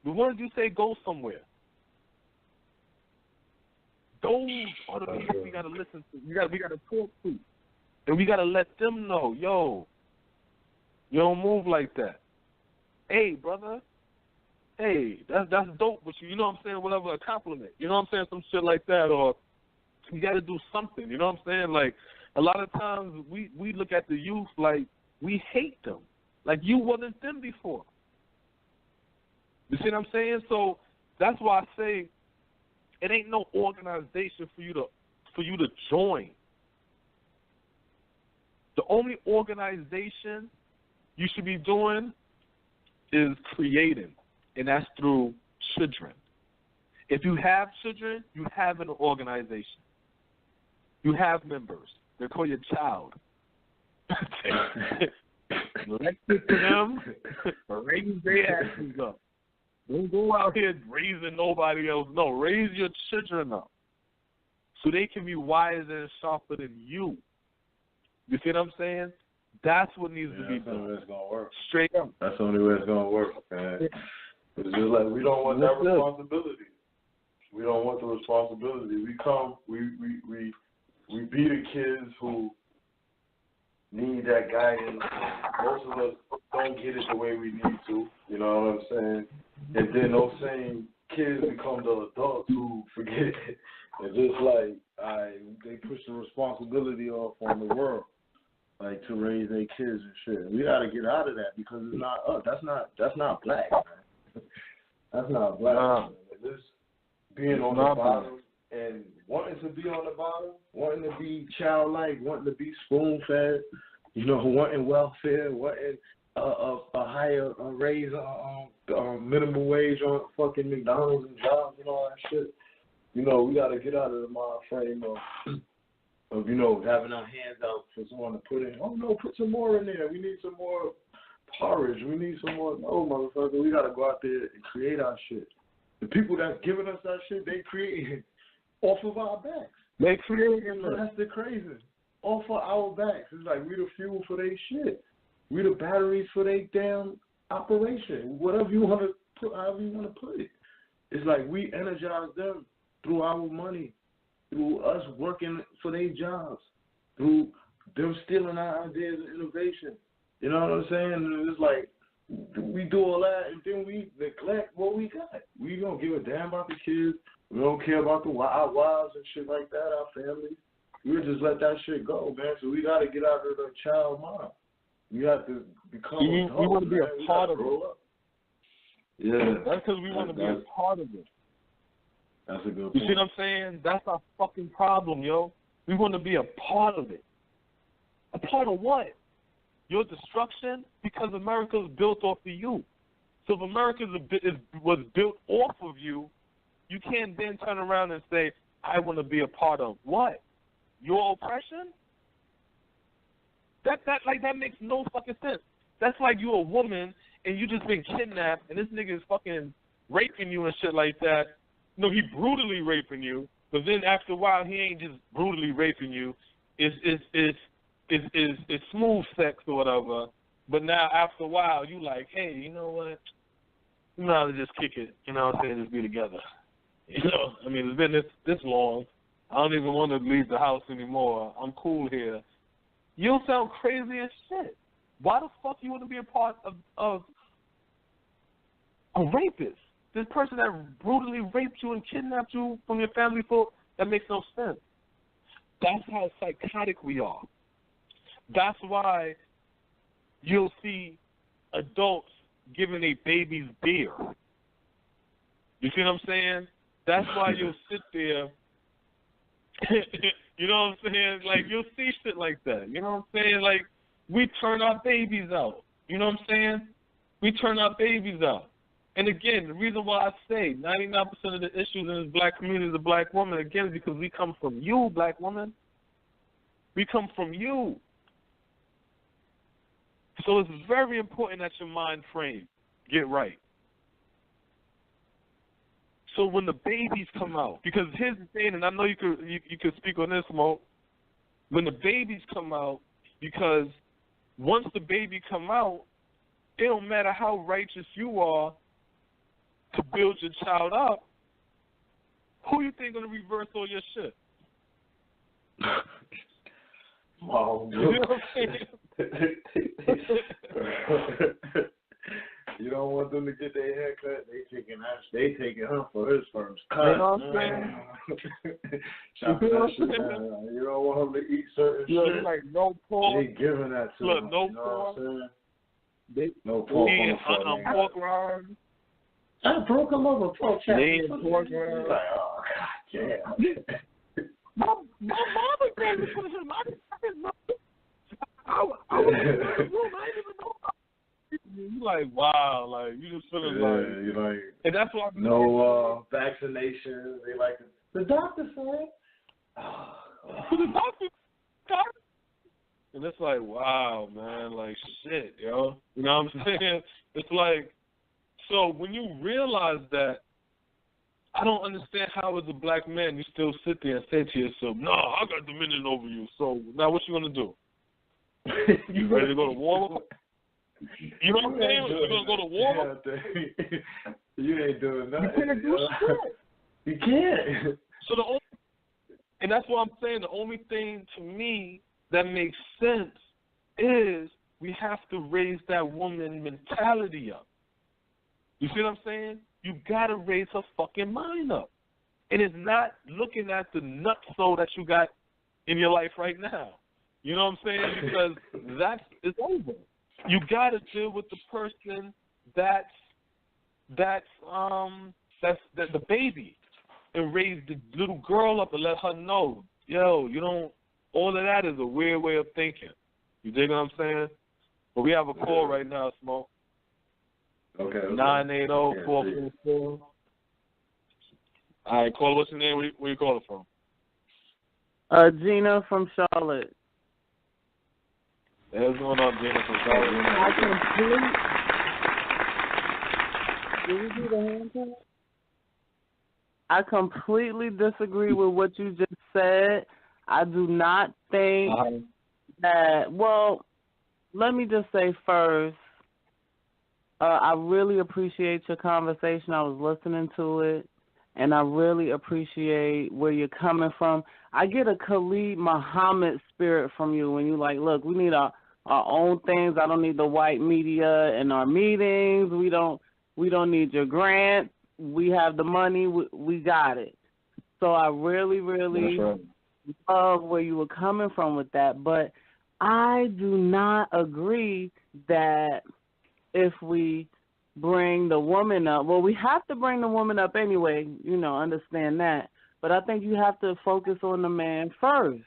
The ones you say go somewhere. Those are the people we gotta listen to. We gotta talk to. And we gotta let them know, yo, you don't move like that. Hey, brother. Hey, that's dope, but you know what I'm saying? Whatever, a compliment. You know what I'm saying? Some shit like that, or you got to do something. You know what I'm saying? Like, a lot of times we look at the youth like we hate them. Like, you wasn't them before. You see what I'm saying? So that's why I say it ain't no organization for you to join. The only organization you should be doing is creating, and that's through children. If you have children, you have an organization. You have members. They call you child. Let's get to them, raise their asses up. Don't go out here raising nobody else. No, raise your children up so they can be wiser and sharper than you. You see what I'm saying? That's what needs to be done.
That's the only way it's going to work.
Straight up.
That's the only way it's going to work, man. It's just like we don't want that responsibility. We don't want the responsibility. We be the kids who need that guidance. Most of us don't get it the way we need to. You know what I'm saying? And then those same kids become the adults who forget it. It's just like they push the responsibility off on the world, like to raise their kids and shit. We gotta get out of that because it's not us. That's not black, man. That's not black. Man. It's being on the bottom and wanting to be on the bottom, wanting to be childlike, wanting to be spoon-fed, wanting welfare, wanting a higher raise, minimum wage on fucking McDonald's and jobs and all that shit. We got to get out of the mind frame of having our hands out for someone to put in. Oh, no, put some more in there. We need some more porridge. We need some more. No, motherfucker, we got to go out there and create our shit. The people that's giving us that shit, they create it off of our backs.
They create it.
So that's the crazy. Off of our backs. It's like we the fuel for their shit. We the batteries for their damn operation. Whatever you want to put, however you want to put it. It's like we energize them through our money, through us working for their jobs, through them stealing our ideas and innovation. You know what I'm saying? And it's like we do all that and then we neglect what we got. We don't give a damn about the kids. We don't care about our wives and shit like that, our families. We'll just let that shit go, man. So we got to get out of the child mind. We have to become adults.
We want to be a part of it.
Yeah.
That's because we want to be a part of it.
That's a good point.
You see what I'm saying? That's our fucking problem, yo. We want to be a part of it. A part of what? Your destruction? Because America is built off of you. So if America was built off of you, you can't then turn around and say, I want to be a part of what? Your oppression? That makes no fucking sense. That's like you a woman and you just been kidnapped and this nigga is fucking raping you and shit like that. No, he brutally raping you, but then after a while he ain't just brutally raping you. It's smooth sex or whatever. But now after a while you like, hey, you know what? You know how to just kick it. You know what I'm saying? Just be together. I mean, it's been this long. I don't even want to leave the house anymore. I'm cool here. You sound crazy as shit. Why the fuck you want to be a part of a rapist? This person that brutally raped you and kidnapped you from your family that makes no sense. That's how psychotic we are. That's why you'll see adults giving their babies beer. You see what I'm saying? That's why you'll sit there. You know what I'm saying? Like, you'll see shit like that. You know what I'm saying? Like, we turn our babies out. You know what I'm saying? We turn our babies out. And again, the reason why I say 99% of the issues in this black community is a black woman, again, is because we come from you, black woman. We come from you. So it's very important that your mind frame get right. So when the babies come out, because here's the thing, and I know you could speak on this, Mo. When the babies come out, because once the baby come out, it don't matter how righteous you are to build your child up. Who you think gonna reverse all your shit?
Wow.
You know what I'm saying?
You don't want them to get their hair cut. They taking her for his first cut.
You know what I'm saying?
You don't want him to eat certain shit.
Like no pork.
They giving that to
look,
him.
no
you know
pork.
What I'm
saying?
No pork on the front.
Pork rinds.
I broke him over pork chop.
Pork rinds.
Like, oh god damn.
My mama gave me for him. I was in the room. I didn't even know. You like, wow, like you just feeling like,
you like,
and that's why
no vaccinations. They like the doctor said.
The doctor, and it's like, wow, man, like shit, yo. You know what I'm saying? It's like, so when you realize that, I don't understand how as a black man you still sit there and say to yourself, no, I got dominion over you. So now what you gonna do? You ready to go to war? You know what I'm saying? You're going to go to war?
You ain't doing nothing.
You can't do shit.
You can't.
So and that's what I'm saying. The only thing to me that makes sense is we have to raise that woman mentality up. You see what I'm saying? You gotta raise her fucking mind up. And it's not looking at the nutso that you got in your life right now. You know what I'm saying? Because it's over. You gotta deal with the person that's the baby, and raise the little girl up and let her know, yo, you don't. All of that is a weird way of thinking. You dig what I'm saying? But we have a call right now, Smoke.
Okay.
980-444. All right, call. What's your name? Where you calling from?
Gina from Charlotte.
What's going on, Gina from Charlotte?
Did we do the hand tap? I completely disagree with what you just said. I do not think that, well, let me just say first, I really appreciate your conversation. I was listening to it, and I really appreciate where you're coming from. I get a Khalid Muhammad spirit from you when you're like, look, we need our own things. I don't need the white media in our meetings. We don't need your grant. We have the money. We got it. So I really, really love where you were coming from with that. But I do not agree that if we bring the woman up, well, we have to bring the woman up anyway, understand that. But I think you have to focus on the man first.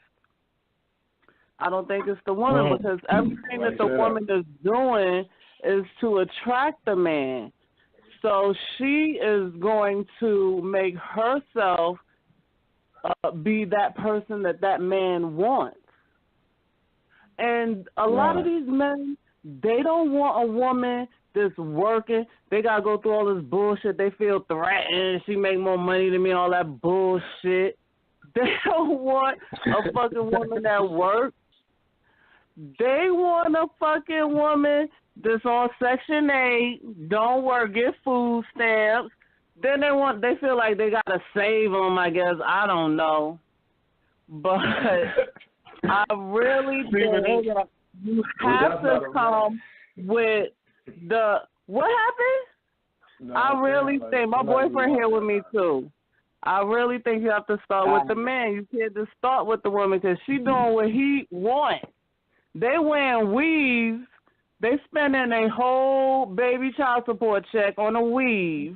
I don't think it's the woman because everything that the woman is doing is to attract the man. So she is going to make herself be that person that man wants. And a lot of these men, they don't want a woman that's working. They got to go through all this bullshit. They feel threatened. She make more money than me, all that bullshit. They don't want a fucking woman that works. They want a fucking woman that's on Section 8, don't work, get food stamps. Then they feel like they got to save them, I guess. I don't know. But I really think you have to come with the, what happened? I really think, my boyfriend here with me too. I really think you have to start with the man. You can't just start with the woman because she doing what he wants. They wearing weaves. They spending a whole baby child support check on a weave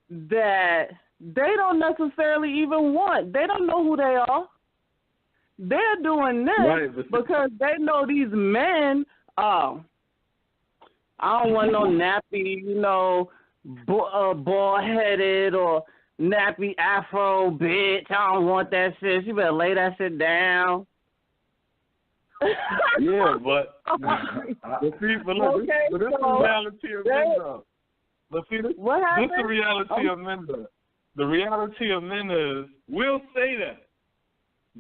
that they don't necessarily even want. They don't know who they are. They're doing this because they know these men, I don't want no nappy, bald-headed or nappy afro bitch. I don't want that shit. You better lay that shit down.
Yeah, but this is the reality of men, though. But see, this is the reality of men, though. The reality of men is, we'll say that,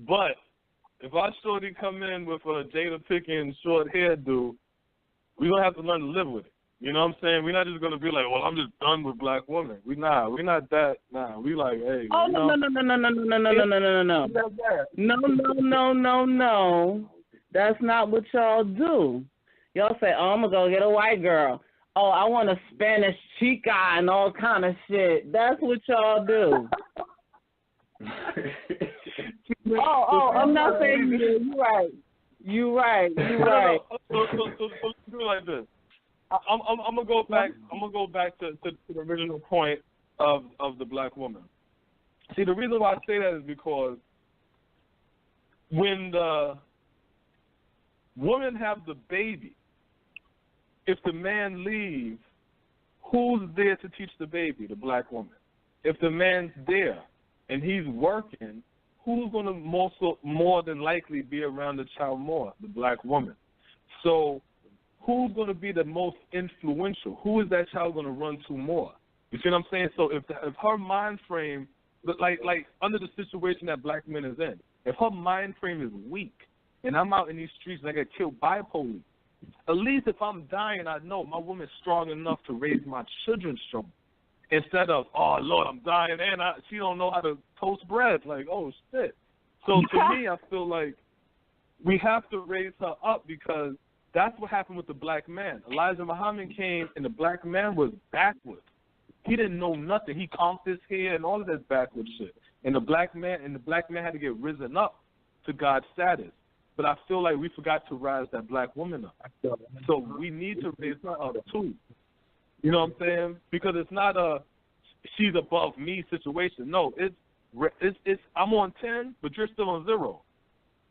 but if our shorty come in with a Jada Pinkett short hairdo, we're going to have to learn to live with it. You know what I'm saying? We're not just going to be like, well, I'm just done with black women. We're not that. Nah, we like, hey.
Oh, no. No. That's not what y'all do. Y'all say, oh, I'm going to go get a white girl. Oh, I want a Spanish chica and all kind of shit. That's what y'all do. I'm not saying you. You're right. So
do it like this. I'm gonna go back. I'm gonna go back to the original point of the black woman. See, the reason why I say that is because when the women have the baby, if the man leaves, who's there to teach the baby? The black woman. If the man's there and he's working, who's going to more than likely be around the child more? The black woman. So who's going to be the most influential? Who is that child going to run to more? You see what I'm saying? So if her mind frame, like under the situation that black men is in, if her mind frame is weak and I'm out in these streets and I get killed by police, at least if I'm dying, I know my woman's strong enough to raise my children strong. instead of, oh, Lord, I'm dying, and she don't know how to toast bread. Like, oh, shit. So to me, I feel like we have to raise her up because that's what happened with the black man. Elijah Muhammad came, and the black man was backwards. He didn't know nothing. He combed his hair and all of that backward shit. And the black man had to get risen up to God's status. But I feel like we forgot to rise that black woman up. So we need to raise her up too. You know what I'm saying? Because it's not a she's above me situation. No, it's I'm on 10, but you're still on 0.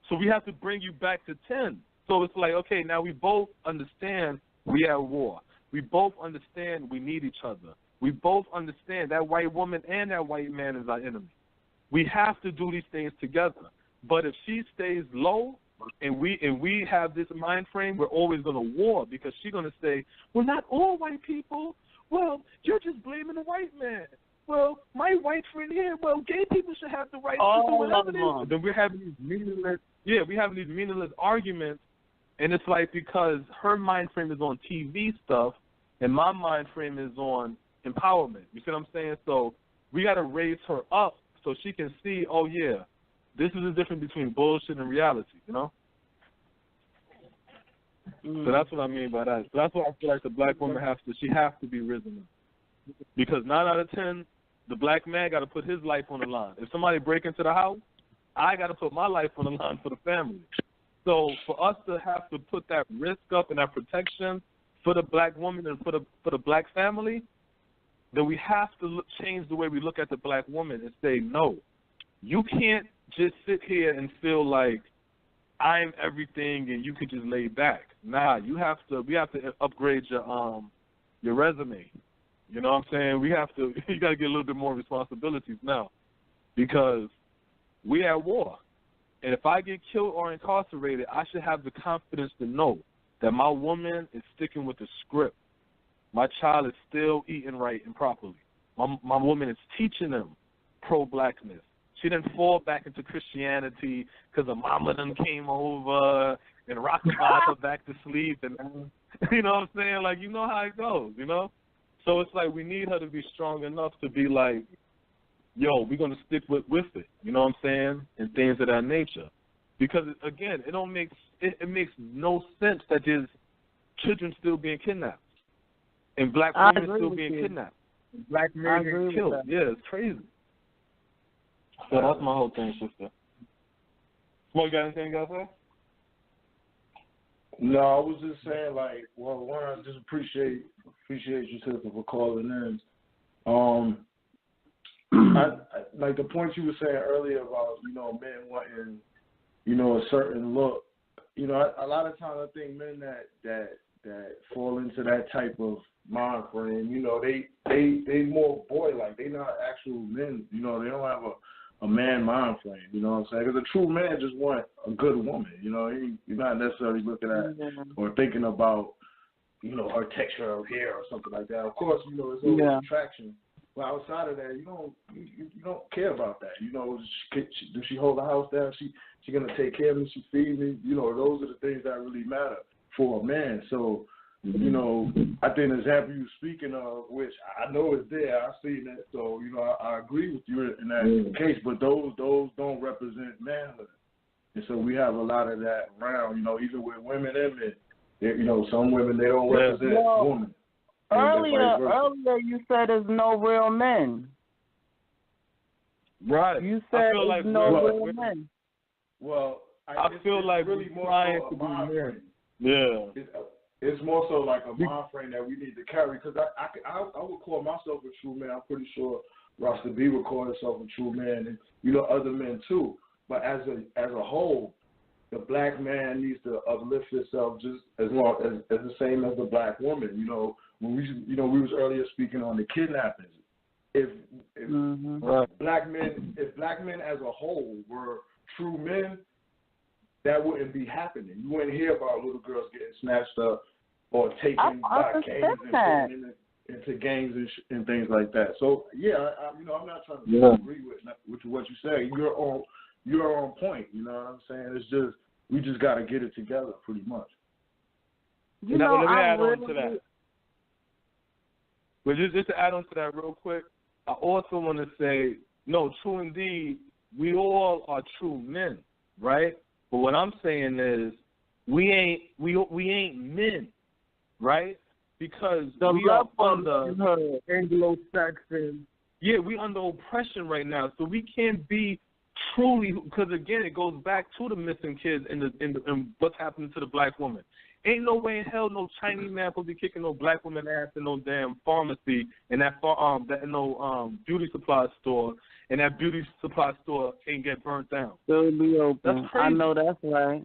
So we have to bring you back to 10. So it's like, okay, now we both understand we at war. We both understand we need each other. We both understand that white woman and that white man is our enemy. We have to do these things together. But if she stays low and we have this mind frame, we're always going to war because she's going to say, well, not all white people. Well, you're just blaming the white man. Well, my white friend here, well, gay people should have the right to do whatever they want. Then we're having these meaningless arguments, and it's like because her mind frame is on TV stuff and my mind frame is on empowerment. You see what I'm saying? So we got to raise her up so she can see, oh, yeah, this is the difference between bullshit and reality, you know? So that's what I mean by that. So that's why I feel like the black woman has to be risen up. Because 9 out of 10, the black man got to put his life on the line. If somebody break into the house, I got to put my life on the line for the family. So for us to have to put that risk up and that protection for the black woman and for the black family, then we have to change the way we look at the black woman and say, no, you can't just sit here and feel like I'm everything and you could just lay back. Nah, we have to upgrade your resume. You know what I'm saying? You got to get a little bit more responsibilities now because we at war. And if I get killed or incarcerated, I should have the confidence to know that my woman is sticking with the script. My child is still eating right and properly. My woman is teaching them pro-blackness. She didn't fall back into Christianity because her mama done came over and rockabye her back to sleep. And you know what I'm saying? Like, you know how it goes, you know? So it's like we need her to be strong enough to be like, yo, we're going to stick with it, you know what I'm saying, and things of that nature. Because, again, it makes no sense that there's children still being kidnapped and black women still being kidnapped. Black men getting killed. Yeah, it's crazy. So that's my whole thing, sister. Smoke, you got anything you got to say?
No, I was just saying, like, well, one, I just appreciate you, sister, for calling in. I like the point you were saying earlier about, you know, men wanting, you know, a certain look. You know, a lot of times I think men that fall into that type of mind frame, you know, they more boy-like. They not actual men. You know, they don't have a man mind frame. You know what I'm saying? Because a true man just want a good woman. You know, you're not necessarily looking at or thinking about, you know, her texture of hair or something like that. Of course, you know, there's always attraction. But outside of that, you don't care about that. You know, does she hold the house down? She gonna take care of me? She feed me? You know, those are the things that really matter for a man. So, you know, I think the example you're speaking of, which I know is there, I've seen that. So, you know, I agree with you in that case. But those don't represent manhood, and so we have a lot of that around. You know, even with women and men. You know, some women they don't represent women.
Earlier, you said there's no real men.
Right.
You said there's no real men.
Well,
I feel like
really
we're
more
trying
so
to be married.
Yeah. It's more so like a mind frame that we need to carry. Because I would call myself a true man. I'm pretty sure Rasta B would call himself a true man, and you know other men too. But as a whole, the black man needs to uplift himself just as the same as the black woman. You know, when we was earlier speaking on the kidnappings. If black men as a whole were true men, that wouldn't be happening. You wouldn't hear about little girls getting snatched up or taken by gangs and thrown into gangs and things like that. So yeah, I'm not trying to agree with what you say. You're on point. You know what I'm saying? It's just we just got to get it together, pretty much.
You know,
let me add on to that. But just to add on to that real quick, I also want to say, no, true indeed, we all are true men, right? But what I'm saying is we ain't men, right? Because we are under Anglo-Saxon. Yeah, we under oppression right now, so we can't be truly, because again, it goes back to the missing kids and what's happening to the black woman. Ain't no way in hell no Chinese man supposed to be kicking no black woman ass in no damn pharmacy and that beauty supply store, and that beauty supply store can't get burnt down.
Still be open.
That's crazy.
I know that's right.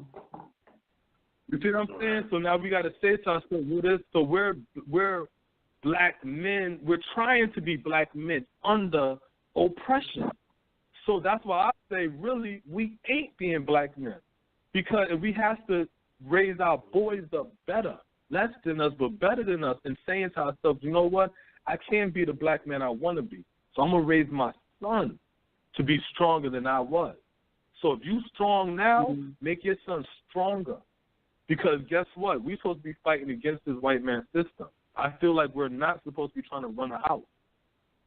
You see what I'm saying? So now we got to say to ourselves, so we're black men. We're trying to be black men under oppression. So that's why I say, really, we ain't being black men, because we have to raise our boys up better, less than us, but better than us, and saying to ourselves, you know what? I can't be the black man I want to be, so I'm going to raise my son to be stronger than I was. So if you strong now, make your son stronger, because guess what? We're supposed to be fighting against this white man system. I feel like we're not supposed to be trying to run a house.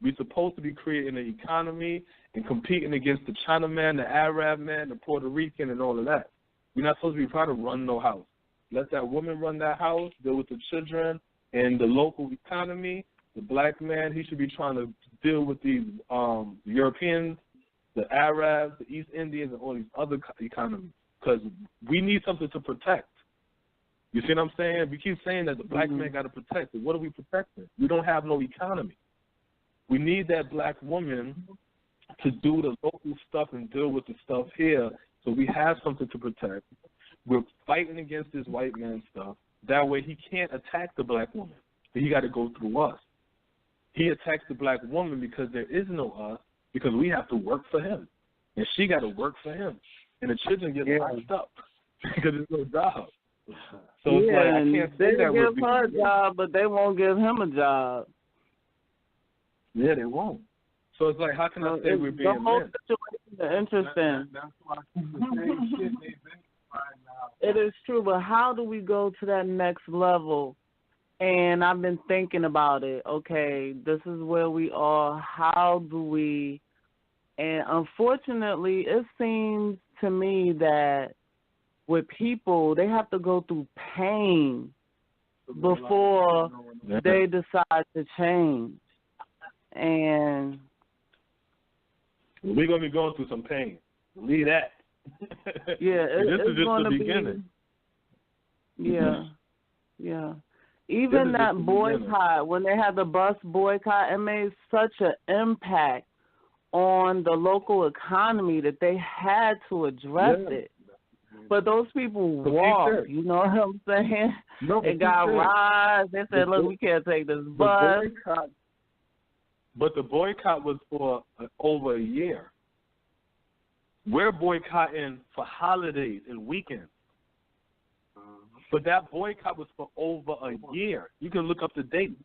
We're supposed to be creating an economy and competing against the Chinaman, the Arab man, the Puerto Rican, and all of that. We're not supposed to be trying to run no house. Let that woman run that house, deal with the children and the local economy. The black man, he should be trying to deal with these Europeans, the Arabs, the East Indians, and all these other economies, because we need something to protect. You see what I'm saying? We keep saying that the black man got to protect it. What are we protecting? We don't have no economy. We need that black woman to do the local stuff and deal with the stuff here, so we have something to protect. We're fighting against this white man stuff. That way he can't attack the black woman. But he got to go through us. He attacks the black woman because there is no us, because we have to work for him. And she got to work for him. And the children get locked up because there's no job. So it's like, I can't say that
they'll give her a job, but they won't give him a job.
Yeah, they won't. So it's like, how can I say we're being
the whole
men?
situation is interesting.
That's why the same shit they've been right now.
It is true, but how do we go to that next level? And I've been thinking about it. Okay, this is where we are. How do we? And unfortunately, it seems to me that with people, they have to go through pain before they decide to change. And
we're going to be going through some pain. Leave that.
Yeah,
this is just the
beginning. Yeah. Even that boycott, when they had the bus boycott, it made such an impact on the local economy that they had to address it. But those people walked, you know what I'm saying?
No,
it got rides. They said, look, we can't take this bus.
But the boycott was for over a year. We're boycotting for holidays and weekends. But that boycott was for over a year. You can look up the date.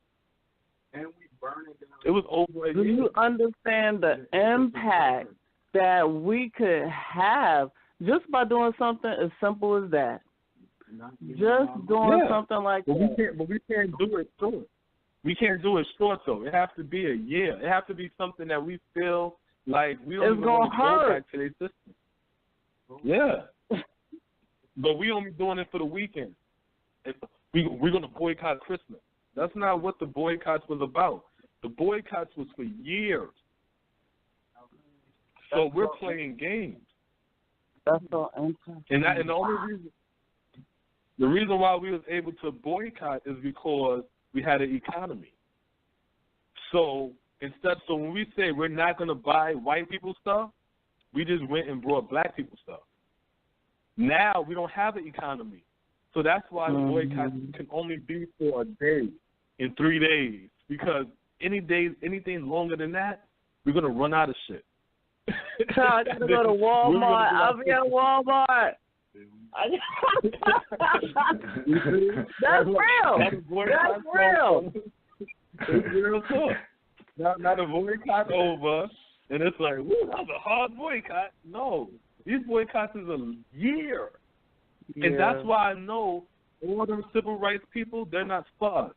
And we burn it down.
It was over a year.
Do you understand the impact that we could have just by doing something as simple as that? Just doing something like that.
But we can't do it short. We can't do it short, though. It has to be a year. It has to be something that we feel like we don't even want to go back to their system. Yeah. But we only doing it for the weekend. We're going to boycott Christmas. That's not what the boycotts was about. The boycotts was for years. So we're playing games.
That's so interesting.
And the only reason why we was able to boycott is because we had an economy. So when we say we're not going to buy white people stuff, we just went and brought black people stuff. Now we don't have an economy. So that's why the boycott can only be for a day, in 3 days. Because anything longer than that, we're going to run out of shit.
I got to go to Walmart. I'll be at Walmart. That's real. That's real.
It's real talk. Now the boycott's over, and it's like, woo, that was a hard boycott. No, these boycotts is a year. And that's why I know all them civil rights people, they're not for us.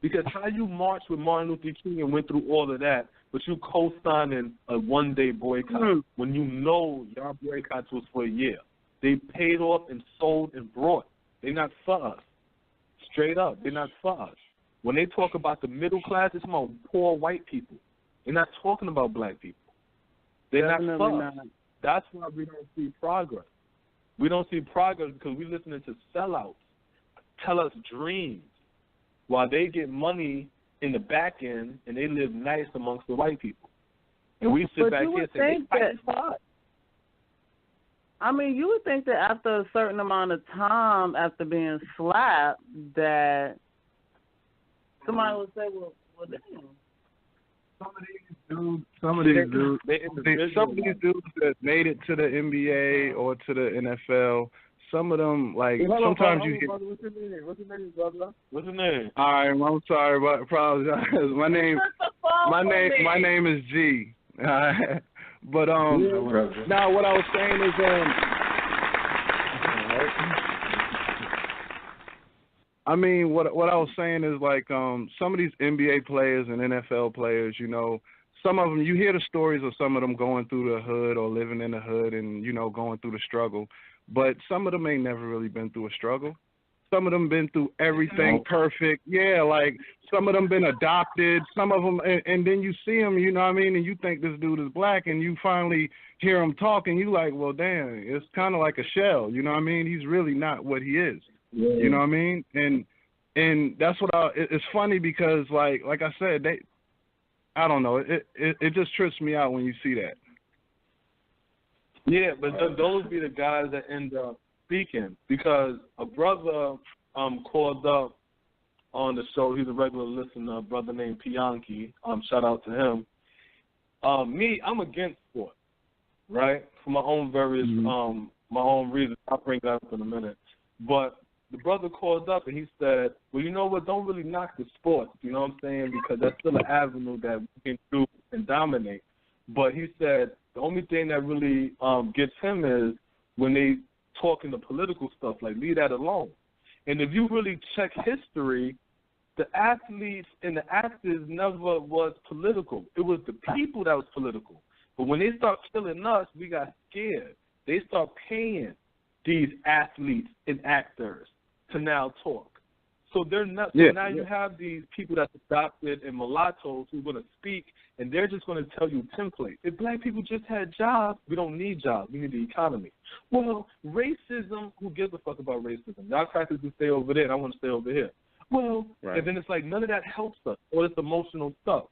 Because how you marched with Martin Luther King and went through all of that, but you co-signing a one-day boycott when you know your boycotts was for a year. They paid off and sold and brought. They're not for us. Straight up, they're not for us. When they talk about the middle class, it's about poor white people. They're not talking about black people. They're not for us. That's why we don't see progress. We don't see progress because we're listening to sellouts tell us dreams while they get money in the back end and they live nice amongst the white people. And we sit back here and say, they fighting for us.
I mean, you would think that after a certain amount of time, after being slapped, that somebody would say, well damn.
Some of these dudes that made it to the NBA or to the NFL, some of them, like, sometimes you hear...
What's your name, brother? What's your name?
All right, I'm sorry, but I apologize. My name is G. But now what I was saying is I mean what I was saying is like some of these NBA players and NFL players, you know, some of them you hear the stories of some of them going through the hood or living in the hood and, you know, going through the struggle, but some of them ain't never really been through a struggle. Some of them been through everything perfect. Yeah, like some of them been adopted. Some of them, and then you see them, you know what I mean, and you think this dude is black, and you finally hear him talking, you like, well, damn, it's kind of like a shell, you know what I mean? He's really not what he is, you know what I mean? And that's what it's funny because, like I said, I don't know, it just trips me out when you see that.
Yeah, but those be the guys that end up speaking, because a brother called up on the show. He's a regular listener, a brother named Pianki. Shout out to him. I'm against sport, right? For my own various my own reasons. I'll bring that up in a minute. But the brother called up and he said, well, you know what, don't really knock the sports, you know what I'm saying, because that's still an avenue that we can do and dominate. But he said the only thing that really gets him is when they talking the political stuff, like leave that alone. And if you really check history, the athletes and the actors never was political. It was the people that was political. But when they start killing us, we got scared. They start paying these athletes and actors to now talk. So they're not. So now you have these people that's adopted and mulattoes who are going to speak, and they're just going to tell you template. If black people just had jobs, we don't need jobs. We need the economy. Well, racism, who gives a fuck about racism? Y'all crackers can stay over there, and I want to stay over here. Well, and then it's like none of that helps us, or it's emotional stuff.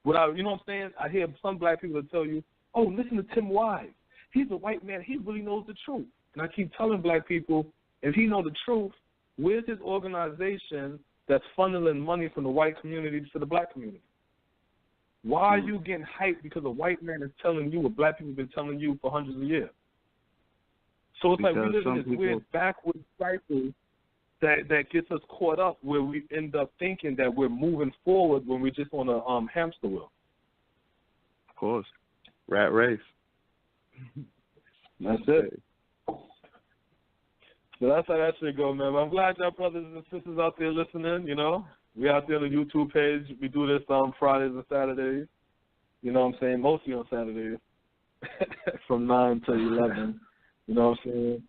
You know what I'm saying? I hear some black people that tell you, oh, listen to Tim Wise. He's a white man. He really knows the truth. And I keep telling black people, if he knows the truth, where's his organization that's funneling money from the white community to the black community? Why are you getting hyped because a white man is telling you what black people have been telling you for hundreds of years? So it's because like we live in this weird backwards cycle that gets us caught up where we end up thinking that we're moving forward when we're just on a hamster wheel.
Of course. Rat race.
That's it. So that's how that shit go, man. I'm glad y'all brothers and sisters out there listening, you know. We out there on the YouTube page. We do this on Fridays and Saturdays. You know what I'm saying? Mostly on Saturdays. From 9 to 11. You know what I'm saying?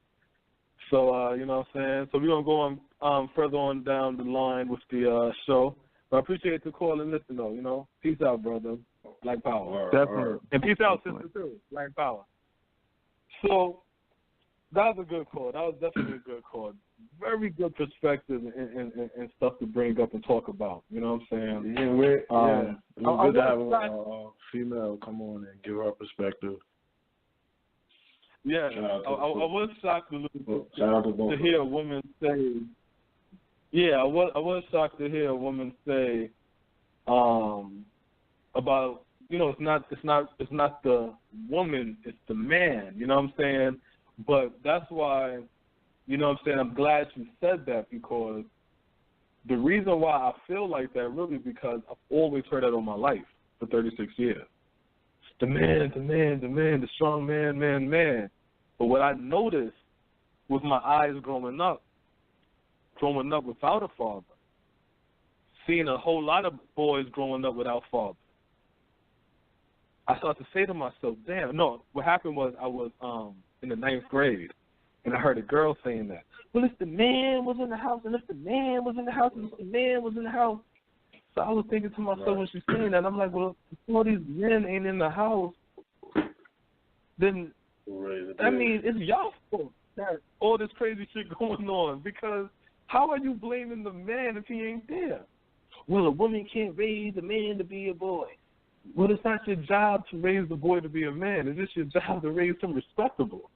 So, you know what I'm saying? So we're going to go on further on down the line with the show. But I appreciate the call and listen, though, you know. Peace out, brother. Black Power.
Definitely.
And peace out, sister, too. Black Power. So that was a good call. That was definitely a good call. Very good perspective and stuff to bring up and talk about. You know what I'm saying?
Yeah, it's good to have a female come on and give her perspective.
Yeah, I was shocked a little bit to hear a woman say. Yeah, I was shocked to hear a woman say about, you know, it's not the woman, it's the man. You know what I'm saying? But that's why, you know what I'm saying, I'm glad you said that, because the reason why I feel like that really because I've always heard that all my life for 36 years. The man, the strong man. But what I noticed with my eyes growing up without a father, seeing a whole lot of boys growing up without fathers, I started to say to myself, damn, no, what happened was I was in the 9th grade, and I heard a girl saying that. Well, if the man was in the house, and if the man was in the house, and if the man was in the house. So I was thinking to myself when she's saying that, I'm like, well, if all these men ain't in the house, then I mean, it's y'all fault that all this crazy shit going on, because how are you blaming the man if he ain't there? Well, a woman can't raise a man to be a boy. Well, it's not your job to raise the boy to be a man. It's just your job to raise him respectable.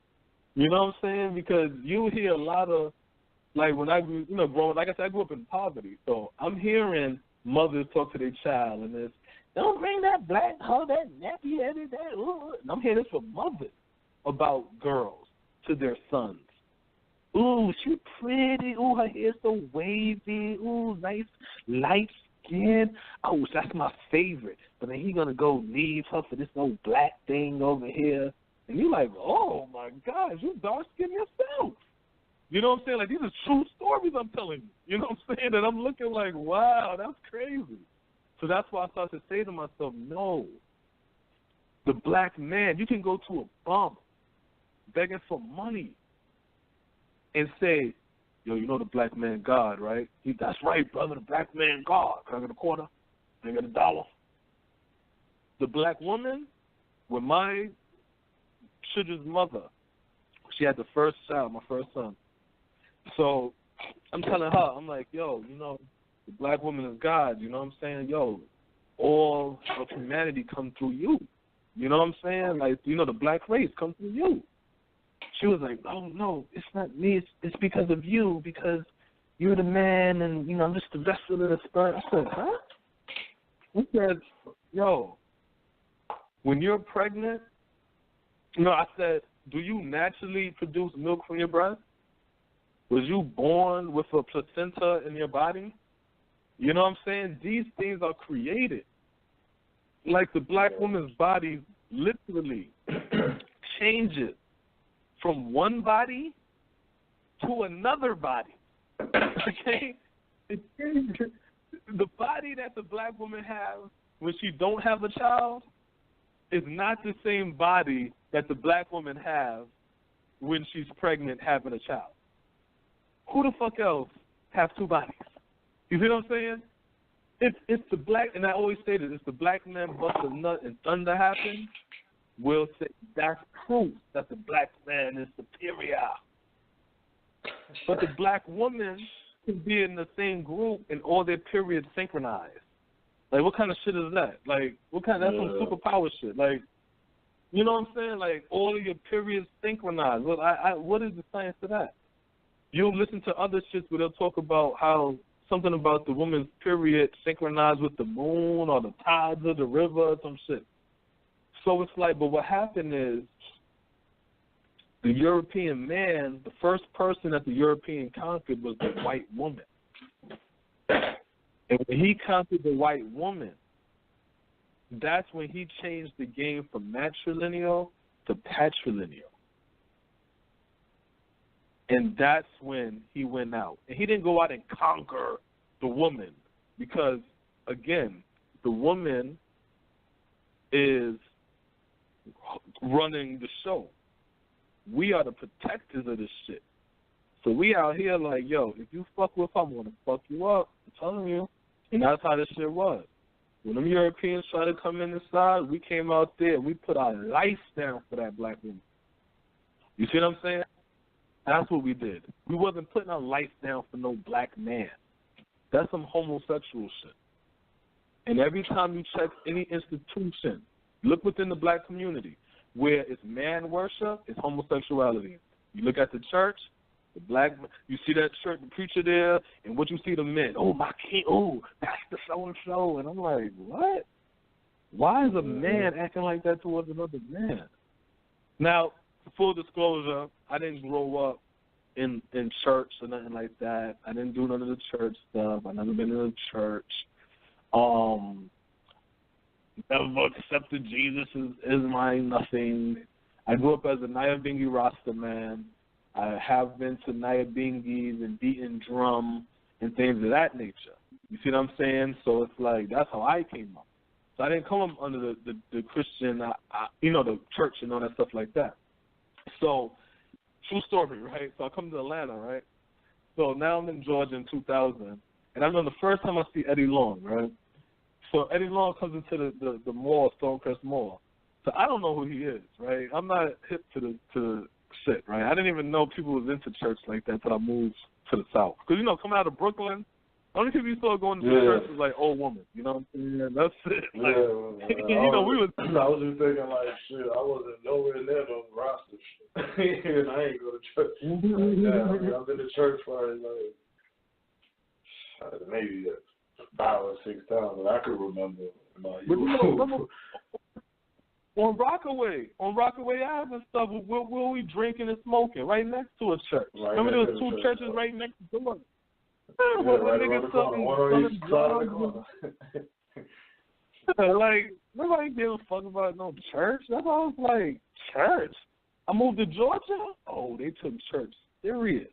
You know what I'm saying? Because you hear a lot of, like when I grew, growing, like I said, I grew up in poverty. So I'm hearing mothers talk to their child and this, don't bring that black, that nappy headed, that, ooh. And I'm hearing this from mothers about girls to their sons. Ooh, she pretty. Ooh, her hair's so wavy. Ooh, nice, light skin. Oh, that's my favorite. But then he gonna go leave her for this old black thing over here. And you're like, oh my gosh, you dark skinned yourself. You know what I'm saying? Like, these are true stories I'm telling you. You know what I'm saying? And I'm looking like, wow, that's crazy. So that's why I started to say to myself, no, the black man, you can go to a bum begging for money and say, yo, you know the black man God, right? That's right, brother, the black man God. Can I get a quarter? Can I get $1? The black woman, with my children's mother, she had the first child, my first son. So I'm telling her, I'm like, yo, the black woman is God. You know what I'm saying? Yo, all of humanity come through you. You know what I'm saying? Like, the black race come through you. She was like, oh, no, it's not me. It's because of you, because you're the man and, I'm just the vessel of the spirit. I said, huh? I said, yo, when you're pregnant, I said, do you naturally produce milk from your breast? Was you born with a placenta in your body? You know what I'm saying? These things are created. Like the black woman's body literally changes from one body to another body. Okay? It changes. The body that the black woman has when she don't have a child is not the same body that the black woman has when she's pregnant having a child. Who the fuck else have two bodies? You see what I'm saying? It's the black, and I always say this, if the black man bust a nut and thunder happen, we'll say that's proof that the black man is superior. But the black woman can be in the same group and all their periods synchronized. Like, what kind of shit is that? Like, that's some superpower shit. Like, you know what I'm saying? Like, all of your periods synchronized. Well, what is the science of that? You'll listen to other shits where they'll talk about how something about the woman's period synchronized with the moon or the tides of the river or some shit. So it's like, but what happened is the European man, the first person that the European conquered was the white woman. And when he conquered the white woman, that's when he changed the game from matrilineal to patrilineal. And that's when he went out. And he didn't go out and conquer the woman because, again, the woman is running the show. We are the protectors of this shit. So we out here like, yo, if you fuck with her, I'm going to fuck you up. I'm telling you. And that's how this shit was. When them Europeans tried to come in inside, we came out there and we put our life down for that black woman. You see what I'm saying? That's what we did. We wasn't putting our life down for no black man. That's some homosexual shit. And every time you check any institution, look within the black community, where it's man worship, it's homosexuality. You look at the church, the black, you see that church, the preacher there, and what you see the men. Oh, my king, oh, that's the so-and-so. And I'm like, what? Why is a man acting like that towards another man? Now, full disclosure, I didn't grow up in church or nothing like that. I didn't do none of the church stuff. I never been in a church. Never accepted Jesus as my nothing. I grew up as a Nyabingi Rasta man. I have been to Nyabingis and beaten drum and things of that nature. You see what I'm saying? So it's like that's how I came up. So I didn't come up under the Christian, the church and all that stuff like that. So true story, right? So I come to Atlanta, right? So now I'm in Georgia in 2000, and I remember the first time I see Eddie Long, right? So Eddie Long comes into the mall, Stonecrest Mall. So I don't know who he is, right? I'm not hip to the shit, right? I didn't even know people was into church like that until I moved to the South. Because, coming out of Brooklyn, the only people you saw going to church was like old woman. You know what I'm saying? That's it. Like,
I was just thinking like, shit, I wasn't nowhere near no Rasta shit. And I ain't go to church. I've been to church for like maybe 5 or 6 times, but I could remember. On Rockaway
Ave and stuff, where we drinking and smoking right next to a church. Right. Remember there was 2 churches right next to the
right around the corner. One on each side of the corner.
Like, nobody gave a fuck about no church. That's why I was like, church? I moved to Georgia? Oh, they took church serious.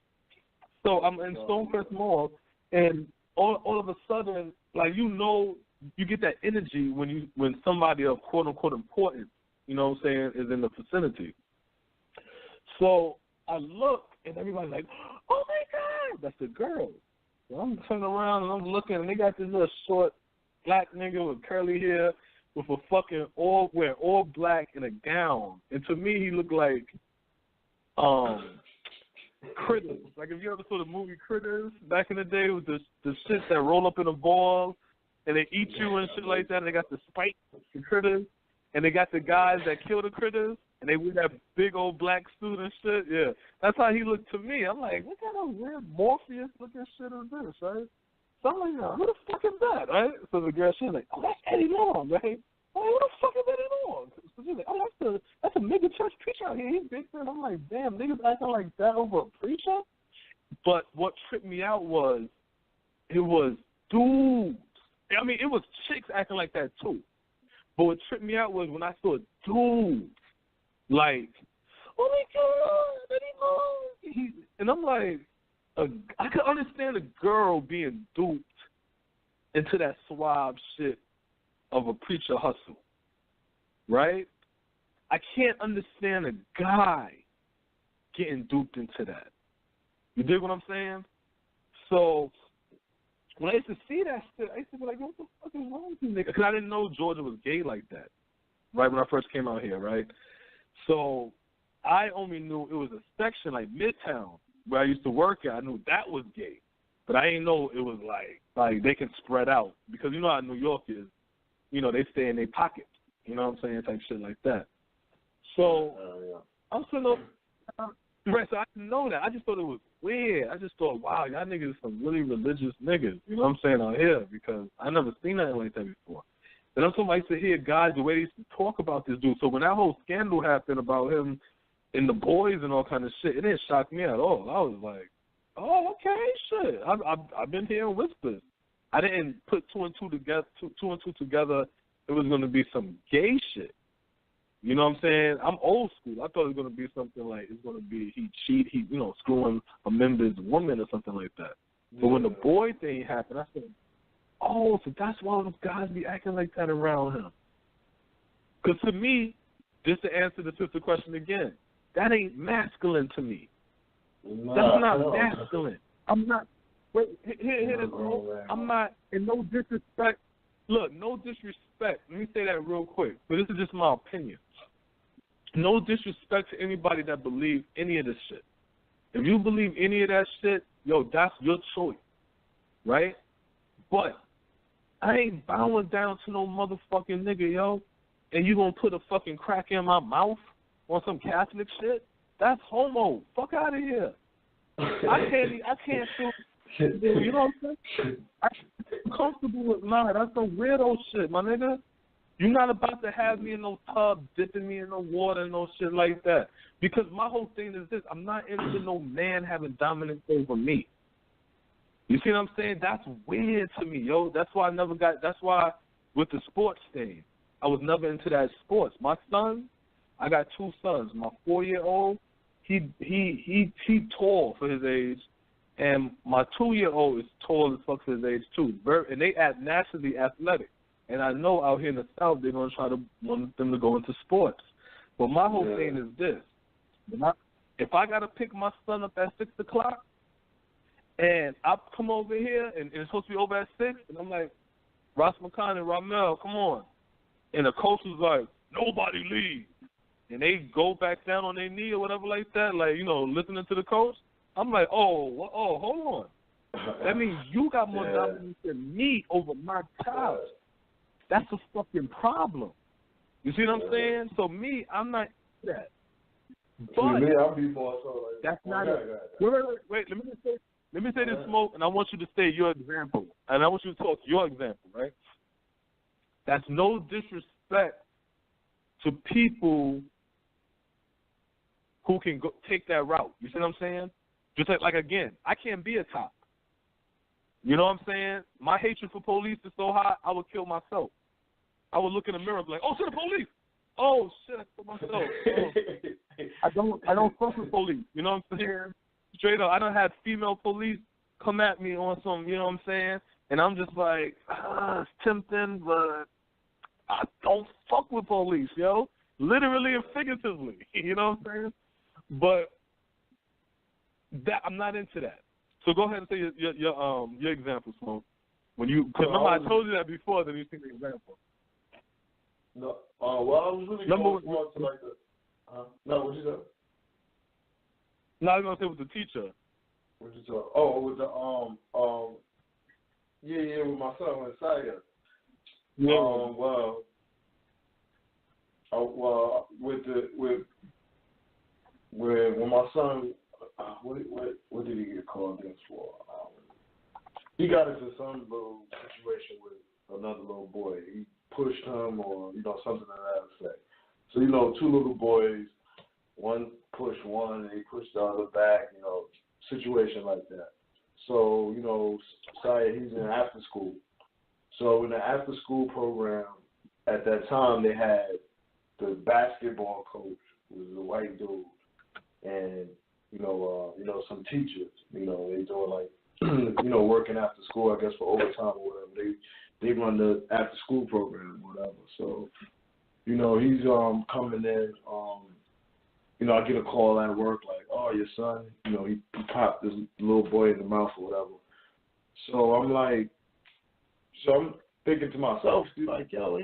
So I'm in Stonecrest Mall, and all of a sudden, like, you get that energy when somebody of quote-unquote important, you know what I'm saying, is in the vicinity. So I look, and everybody's like, oh, my God, that's a girl. So I'm turning around, and I'm looking, and they got this little short black nigga with curly hair with a fucking all black in a gown. And to me, he looked like Critters. Like, if you ever saw the movie Critters back in the day with the shit that roll up in a ball and they eat you and shit like that, and they got the spikes, the critters, and they got the guys that kill the critters, and they wear that big old black suit and shit. Yeah, that's how he looked to me. I'm like, what kind of weird Morpheus-looking shit is this, right? So I'm like, who the fuck is that, right? So the girl, she's like, oh, that's Eddie Long, right? I'm like, who the fuck is Eddie Long? So she's like, oh, that's a nigga church preacher out here. He's big. And I'm like, damn, niggas acting like that over a preacher? But what tripped me out was, it was dudes. I mean, it was chicks acting like that too. But what tripped me out was when I saw dudes, like, oh my God, Eddie Long. And I'm like, I could understand a girl being duped into that suave shit of a preacher hustle, right? I can't understand a guy getting duped into that. You dig what I'm saying? So when I used to see that shit, I used to be like, what the fuck is wrong with you niggas? Because I didn't know Georgia was gay like that, right, when I first came out here, right? So I only knew it was a section like Midtown where I used to work at. I knew that was gay. But I didn't know it was like they can spread out. Because you know how New York is. You know, they stay in their pockets. You know what I'm saying? Type shit like that. So I'm sitting up. Right, so I didn't know that. I just thought it was weird. I just thought, wow, y'all niggas are some really religious niggas. You know what I'm saying out here? Because I never seen nothing like that before. And I'm talking about, I used to hear guys, the way they used to talk about this dude. So when that whole scandal happened about him and the boys and all kind of shit, it didn't shock me at all. I was like, oh, okay, shit. I've been hearing whispers. I didn't put two and two together. It was going to be some gay shit. You know what I'm saying? I'm old school. I thought it was going to be something like it's going to be he screwing a member's woman or something like that. But when the boy thing happened, I said, oh, so that's why those guys be acting like that around him. Because to me, just to answer the sister question again, that ain't masculine to me. That's not masculine. I'm not. Wait, here this. I'm not. In no disrespect. Look, no disrespect. Let me say that real quick. But this is just my opinion. No disrespect to anybody that believes any of this shit. If you believe any of that shit, yo, that's your choice, right? But I ain't bowing down to no motherfucking nigga, yo. And you gonna put a fucking crack in my mouth on some Catholic shit? That's homo. Fuck out of here. I can't feel. You know what I'm saying? I'm comfortable with that's some weirdo shit, my nigga. You're not about to have me in no tub, dipping me in no water and no shit like that. Because my whole thing is this: I'm not into no man having dominance over me. You see what I'm saying? That's weird to me, yo. That's why that's why with the sports thing, I was never into that sports. My son, I got 2 sons. My 4-year-old, he tall for his age. And my 2-year-old is tall as fuck for his age too. And they act naturally athletic. And I know out here in the South they're gonna try to want them to go into sports. But my whole thing is this: if I gotta pick my son up at 6 o'clock, and I come over here and it's supposed to be over at 6, and I'm like, Ross McConn and Ramel, come on. And the coach was like, nobody leave. And they go back down on their knee or whatever like that, like, listening to the coach. I'm like, hold on. That means you got more dominance than me over my child. That's a fucking problem. You see what I'm saying? So me, I'm not that. But
me, I'll be more so like,
that's not it. Wait, let me say this, Smoke, and I want you to say your example. And I want you to talk your example, right? That's no disrespect to people who can take that route. You see what I'm saying? Just like again, I can't be a cop. You know what I'm saying? My hatred for police is so high, I would kill myself. I would look in the mirror and be like, oh, shit, the police. Oh, shit, I killed myself. Oh. I don't fuck with police. You know what I'm saying? Straight up, I done had female police come at me on some, you know what I'm saying? And I'm just like, it's tempting, but I don't fuck with police, yo. Literally and figuratively. You know what I'm saying? But I'm not into that. So go ahead and say your example, Smoke. Because remember I told you that before, then you see the example.
No, well, I was really going more to like the. No, what you said?
No, I was gonna say with the teacher.
What you talking? Oh, with the with my son with Saya.
Yeah.
When my son, what did he get called in for? He got into some little situation with another little boy. He pushed him, or something to that effect. So 2 little boys, one pushed one, and he pushed the other back. Situation like that. So Saya, he's in after school. So in the after school program, at that time they had the basketball coach who was a white dude, and some teachers. They doing like working after school, I guess, for overtime or whatever. They run the after school program or whatever. So he's coming in. I get a call at work like, oh, your son, he popped this little boy in the mouth or whatever. So I'm thinking to myself, like, yo,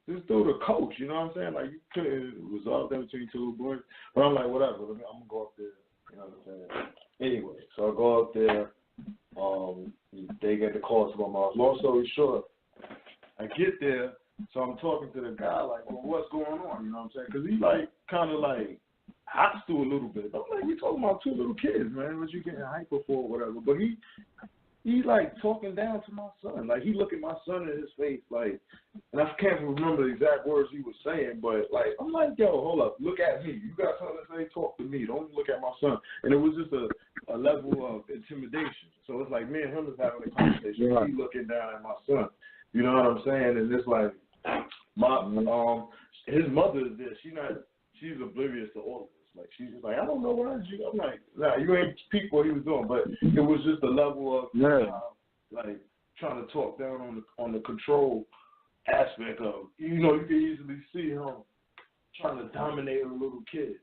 this dude a coach, you know what I'm saying? Like, you couldn't resolve that between 2 little boys. But I'm like, whatever, I'm going to go up there, you know what I'm saying? Anyway, so I go up there, they get the call to my mom. Long story short, I get there, so I'm talking to the guy like, well, what's going on, you know what I'm saying? Because he like, kind of like, hostile a little bit. I'm like, we talking about 2 little kids, man. What you getting hyper for or whatever. But he like talking down to my son. Like, he looking my son in his face, like, and I can't remember the exact words he was saying, but like, I'm like, yo, hold up, look at me. You got something to say, talk to me. Don't look at my son. And it was just a level of intimidation. So it's like me and him is having a conversation. Yeah. He looking down at my son. You know what I'm saying? And it's like his mother is there. She's oblivious to all of this. Like, she's just like, I don't know why you. I'm like, nah, you ain't peep what he was doing, but it was just a level of like trying to talk down on the control aspect of, you can easily see him trying to dominate a little kid.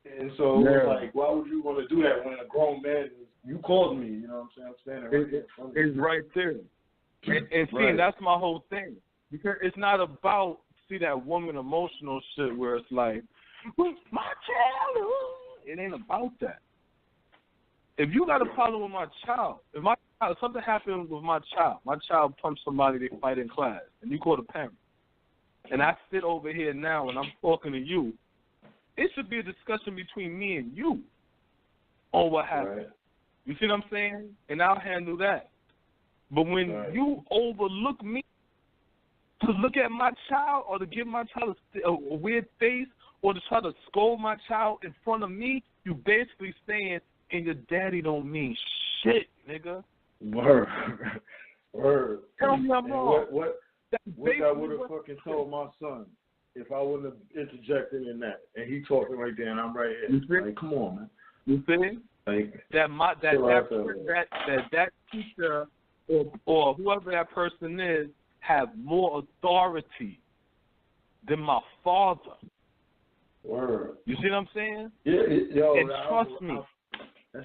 And so it's like, why would you want to do that when a grown man you called me, you know what I'm saying? I'm standing right there in front of you.
It's right there. And see, that's my whole thing. Because it's not about, that woman emotional shit where it's like, well, my child, it ain't about that. If you got a problem with my child, if something happened with my child punched somebody, they fight in class, and you call the parent, and I sit over here now and I'm talking to you, it should be a discussion between me and you on what happened. Right. You see what I'm saying? And I'll handle that. But when you overlook me to look at my child or to give my child a weird face or to try to scold my child in front of me, you basically saying, and your daddy don't mean shit, nigga.
Word.
Tell me I'm wrong.
What I would have fucking told my son if I wouldn't have interjected in that. And he talking right there and I'm right here.
You see?
Like, come on, man.
You see?
Like
that teacher or whoever that person is have more authority than my father.
Word.
You see what I'm saying?
Yeah,
and trust me,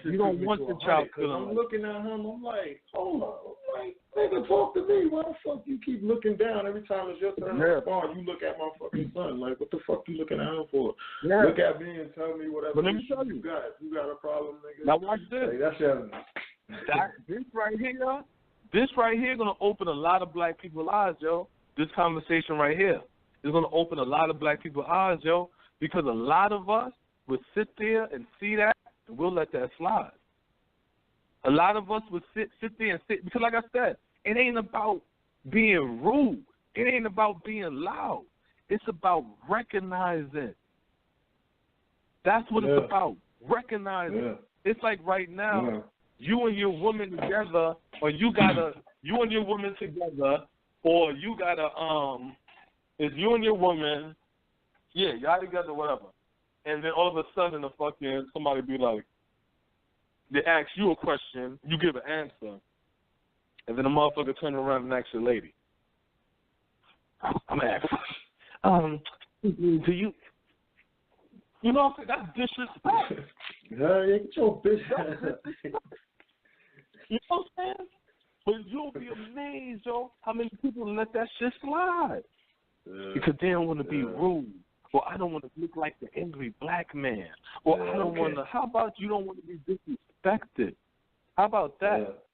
you don't want the child feeling.
I'm looking at him. I'm like, hold on. I'm like, nigga, talk to me. Why the fuck you keep looking down every time it's your turn to respond? You look at my fucking son. Like, what the fuck you looking at him for?
Yeah.
Look at me and tell me whatever you got. If you got a problem, nigga.
Now watch this.
Like, that's your...
This right here gonna open a lot of black people's eyes, yo. This conversation right here is gonna open a lot of black people's eyes, yo, because a lot of us would sit there and see that and we'll let that slide. A lot of us would sit there and sit because, like I said, it ain't about being rude. It ain't about being loud. It's about recognizing. That's what it's about. Recognizing.
Yeah.
It's like right now. You and your woman together, or you and your woman together, or you gotta it's you and your woman, yeah, y'all together, whatever. And then all of a sudden the fucking somebody be like, they ask you a question, you give an answer, and then the motherfucker turn around and ask your lady. I'm asking, do you know what I'm saying? That's disrespect.
Yeah, get your bitch.
You know what I'm saying? But you'll be amazed, yo, how many people let that shit slide. Because they don't want to be rude. Or I don't want to look like the angry black man. Or I don't want to, how about you don't want to be disrespected? How about that?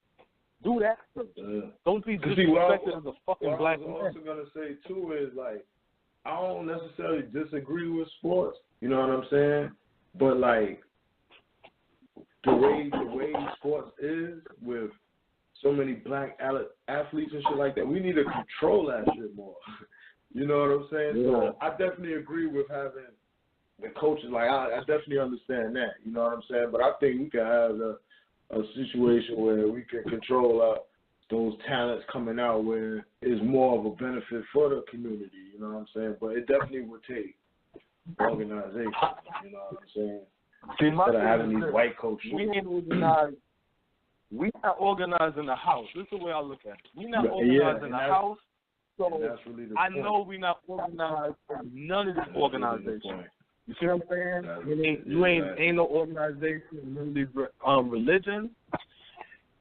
Do that first. Don't be disrespected as a fucking black man.
What I was also going to say, too, is like, I don't necessarily disagree with sports. You know what I'm saying? But, like, the way sports is with so many black athletes and shit like that, we need to control that shit more. You know what I'm saying?
Yeah.
So I definitely agree with having the coaches. Like, I definitely understand that. You know what I'm saying? But I think we can have a situation where we can control those talents coming out where it's more of a benefit for the community. You know what I'm saying? But it definitely would take organization. You know what I'm saying?
See,
instead of having these white coaches.
We ain't organized. We not organized in the house. This is the way I look at it. We not organized in the house. So really I know we not organized in none of these organizations. You see what I'm saying? Ain't no organization in none of these religions.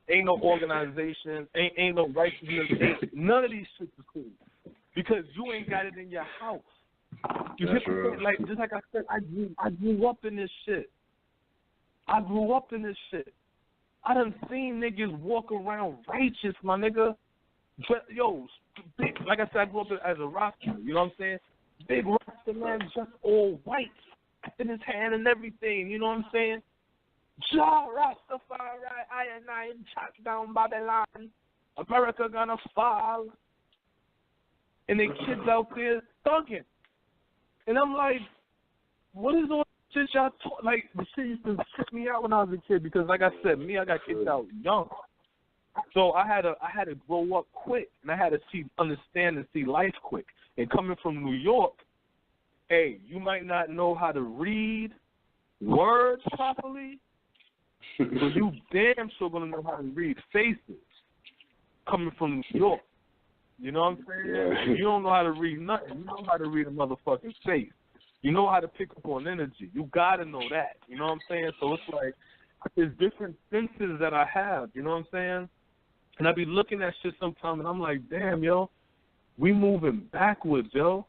Ain't no organization. Ain't no righteousness. None of these shit is cool because you ain't got it in your house. You get what I'm saying? Like just like I said, I grew up in this shit. I done seen niggas walk around righteous, my nigga. But yo, big, like I said, I grew up as a Rasta. You know what I'm saying? Big Rasta man, just all white in his hand and everything. You know what I'm saying? Jah Rastafari, I and I shot down Babylon. America gonna fall. And the kids out there thugging. And I'm like, what is all this shit y'all talk? Like, the shit used to trip me out when I was a kid because, like I said, I got kicked out young. So I had to grow up quick, and I had to understand and see life quick. And coming from New York, hey, you might not know how to read words properly, but you damn sure gonna know how to read faces. Coming from New York, you know what I'm saying? Yeah. You don't know how to read nothing. You know how to read a motherfucking face. You know how to pick up on energy. You gotta know that. You know what I'm saying? So it's like there's different senses that I have. You know what I'm saying? And I be looking at shit sometimes, and I'm like, damn, yo, we moving backwards, yo.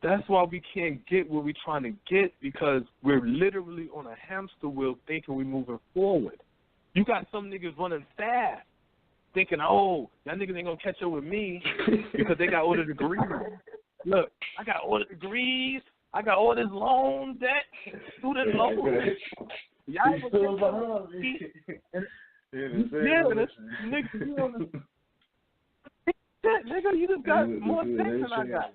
That's why we can't get where we trying to get because we're literally on a hamster wheel thinking we're moving forward. You got some niggas running fast, thinking, oh, y'all niggas ain't gonna catch up with me because they got all the degrees. Look, I got all the degrees. I got all this loan debt, student loans. Y'all ain't gonna catch me. Nigga, you know nigga, you just got more things than I got.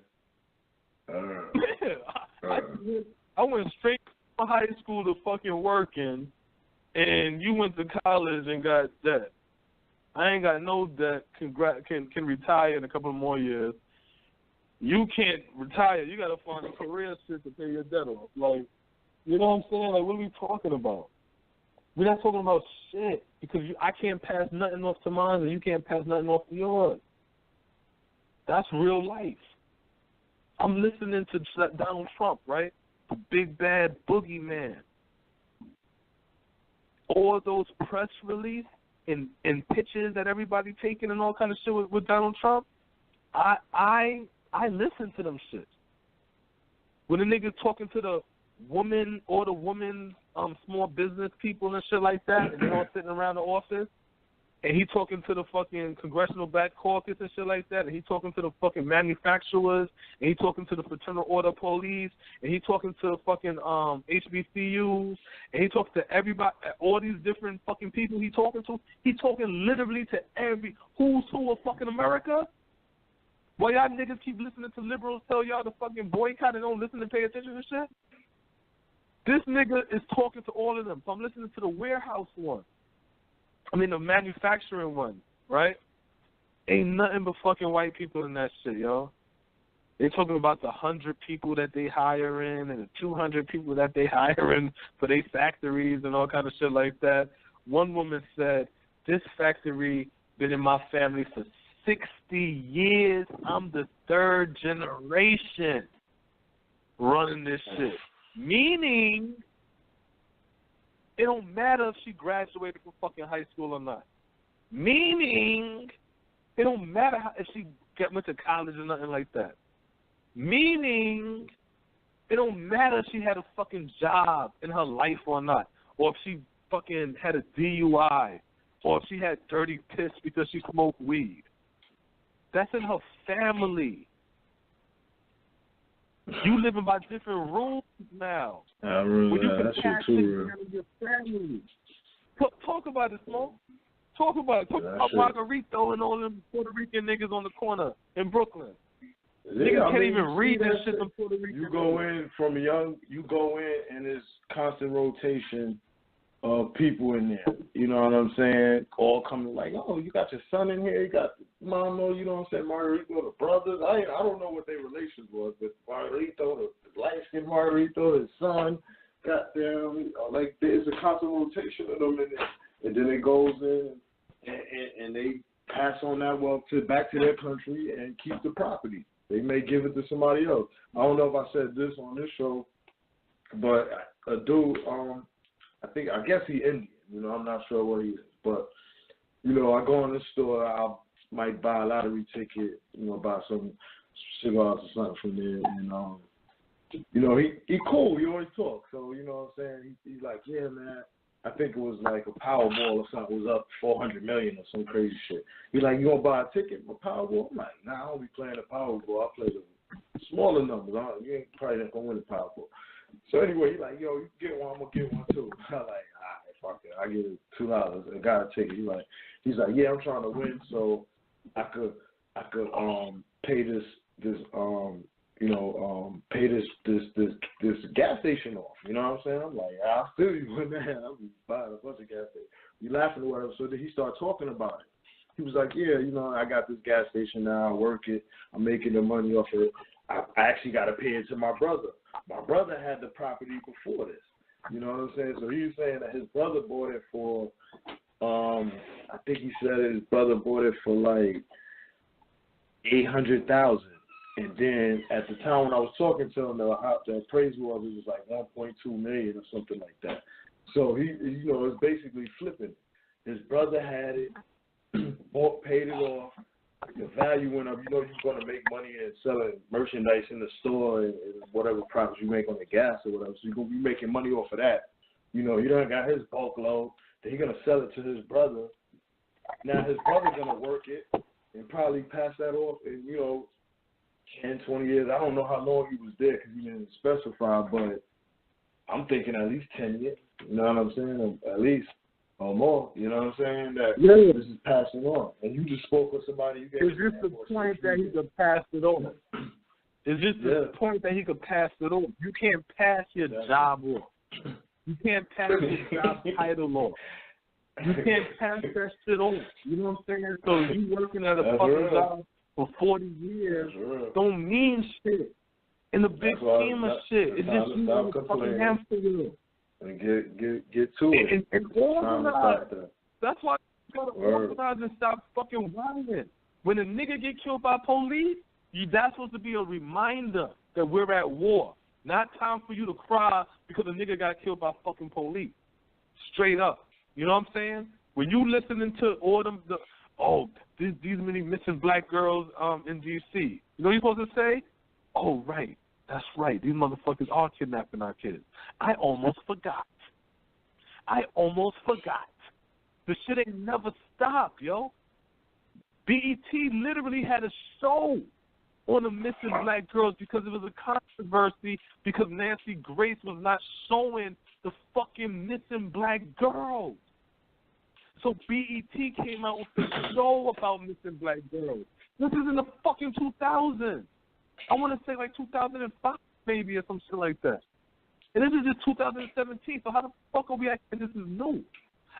I went straight from high school to fucking working, and you went to college and got debt. I ain't got no debt. Can retire in a couple more years. You can't retire. You got to find a career shit to pay your debt off. Like, you know what I'm saying? Like, what are we talking about? We're not talking about shit because I can't pass nothing off to mine and you can't pass nothing off to yours. That's real life. I'm listening to Donald Trump, right? The big bad boogeyman. All those press release and pictures that everybody taking and all kind of shit with Donald Trump, I listen to them shit. When the nigga talking to the woman or the woman's small business people and shit like that, and they all sitting around the office, and he talking to the fucking Congressional Black Caucus and shit like that, and he talking to the fucking manufacturers, and he talking to the Fraternal Order Police, and he talking to the fucking HBCUs, and he talking to everybody, all these different fucking people he talking to. He talking literally to every who's who of fucking America. Why y'all niggas keep listening to liberals tell y'all to fucking boycott and don't listen and pay attention to shit? This nigga is talking to all of them. So I'm listening to the warehouse one. The manufacturing one, right? Ain't nothing but fucking white people in that shit, yo. They talking about the 100 people that they hiring and the 200 people that they hiring for their factories and all kind of shit like that. One woman said, this factory been in my family for 60 years. I'm the third generation running this shit. Meaning, it don't matter if she graduated from fucking high school or not. Meaning, it don't matter if she went to college or nothing like that. Meaning, it don't matter if she had a fucking job in her life or not. Or if she fucking had a DUI. Or if she had dirty piss because she smoked weed. That's in her family. You living by different rules now.
I remember that shit too,
your family. Talk about it, Smoke. Talk about it. Talk about Margarito and all them Puerto Rican niggas on the corner in Brooklyn. Niggas can't even read that shit from Puerto Rican.
You go in and there's constant rotation of people in there. You know what I'm saying? All coming like, oh, you got your son in here, you got mama, you know what I'm saying, Margarito, the brothers. I don't know what their relations was, but Margarito, the light-skinned Margarito, his son, goddamn, like there's a constant rotation of them in there. And then it goes in and they pass on that wealth back to their country and keep the property. They may give it to somebody else. I don't know if I said this on this show, but a dude, I guess he Indian. You know, I'm not sure what he is. But, you know, I go in the store, I might buy a lottery ticket, you know, buy some cigars or something from there. And, you know, he cool. He always talks. So, you know what I'm saying? He's like, yeah, man. I think it was like a Powerball or something. It was up $400 million or some crazy shit. He's like, you gonna buy a ticket for Powerball? I'm like, nah, I don't be playing the Powerball. I play the smaller numbers. You ain't probably not gonna win the Powerball. So anyway, he's like, yo, you can get one. I'm gonna get one too. I'm like, all right, fuck it. I give it $2. I got a ticket. He's like, yeah, I'm trying to win, so I could pay this pay this gas station off. You know what I'm saying? I'm like, I'll feel you with that. I'll be buying a bunch of gas stations. You laughing or whatever. So then he started talking about it. He was like, yeah, you know, I got this gas station now. I work it. I'm making the money off of it. I actually got to pay it to my brother. My brother had the property before this. You know what I'm saying? So he was saying that his brother bought it for, I think he said his brother bought it for like $800,000. And then at the time when I was talking to him, the appraisal was like $1.2 million or something like that. So he, you know, it's basically flipping. His brother had it, paid it off. The value went up. You know, you're going to make money and selling merchandise in the store and whatever profits you make on the gas or whatever. So you're going to be making money off of that. You know, he done got his bulk load. Then he's going to sell it to his brother. Now his brother's going to work it and probably pass that off and, you know, 10, 20 years. I don't know how long he was there because he didn't specify, but I'm thinking at least 10 years. You know what I'm saying? At least or more. You know what I'm saying? That this is passing on. And you just spoke with somebody.
Is this the point that he could pass it on? Is this the point that he could pass it on? You can't pass your job off. You can't pass your job title off. You can't pass that shit on. You know what I'm saying? So you working at a fucking job for 40 years don't mean shit in the big scheme of shit. It's just you on the fucking hamster wheel.
and get to it.
And organize. That's why you gotta organize and stop fucking whining. When a nigga get killed by police, that's supposed to be a reminder that we're at war. Not time for you to cry because a nigga got killed by fucking police. Straight up. You know what I'm saying? When you listening to all them, these many missing black girls in D.C., you know what you're supposed to say? Oh, right. That's right. These motherfuckers are kidnapping our kids. I almost forgot. The shit ain't never stopped, yo. BET literally had a show on the missing black girls because it was a controversy because Nancy Grace was not showing the fucking missing black girls. So BET came out with a show about missing black girls. This is in the fucking 2000s. I want to say like 2005 maybe or some shit like that. And this is just 2017, so how the fuck are we acting this is new?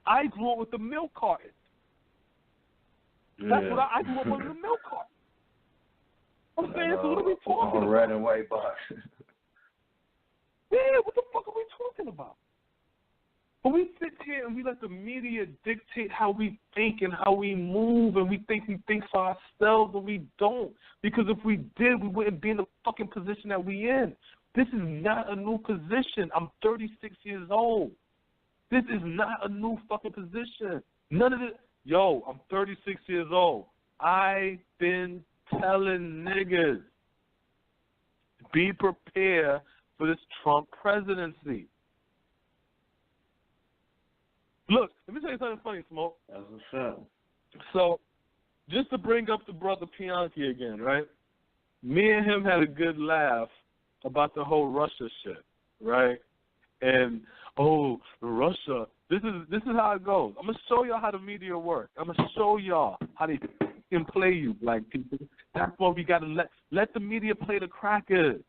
I grew up with the milk carton. That's what I grew up with the milk carton. I'm saying, so what are we talking about?
Red and white box.
Yeah, what the fuck are we talking about? But we sit here and we let the media dictate how we think and how we move, and we think for ourselves, and we don't. Because if we did, we wouldn't be in the fucking position that we in. This is not a new position. I'm 36 years old. This is not a new fucking position. None of it. Yo, I'm 36 years old. I've been telling niggas, be prepared for this Trump presidency. Look, let me tell you something funny, Smoke.
That's what's up.
So, just to bring up the brother Pianki again, right? Me and him had a good laugh about the whole Russia shit, right? And Russia. This is how it goes. I'm gonna show y'all how the media works. I'm gonna show y'all how they can play you, black people. That's why we gotta let the media play the crackers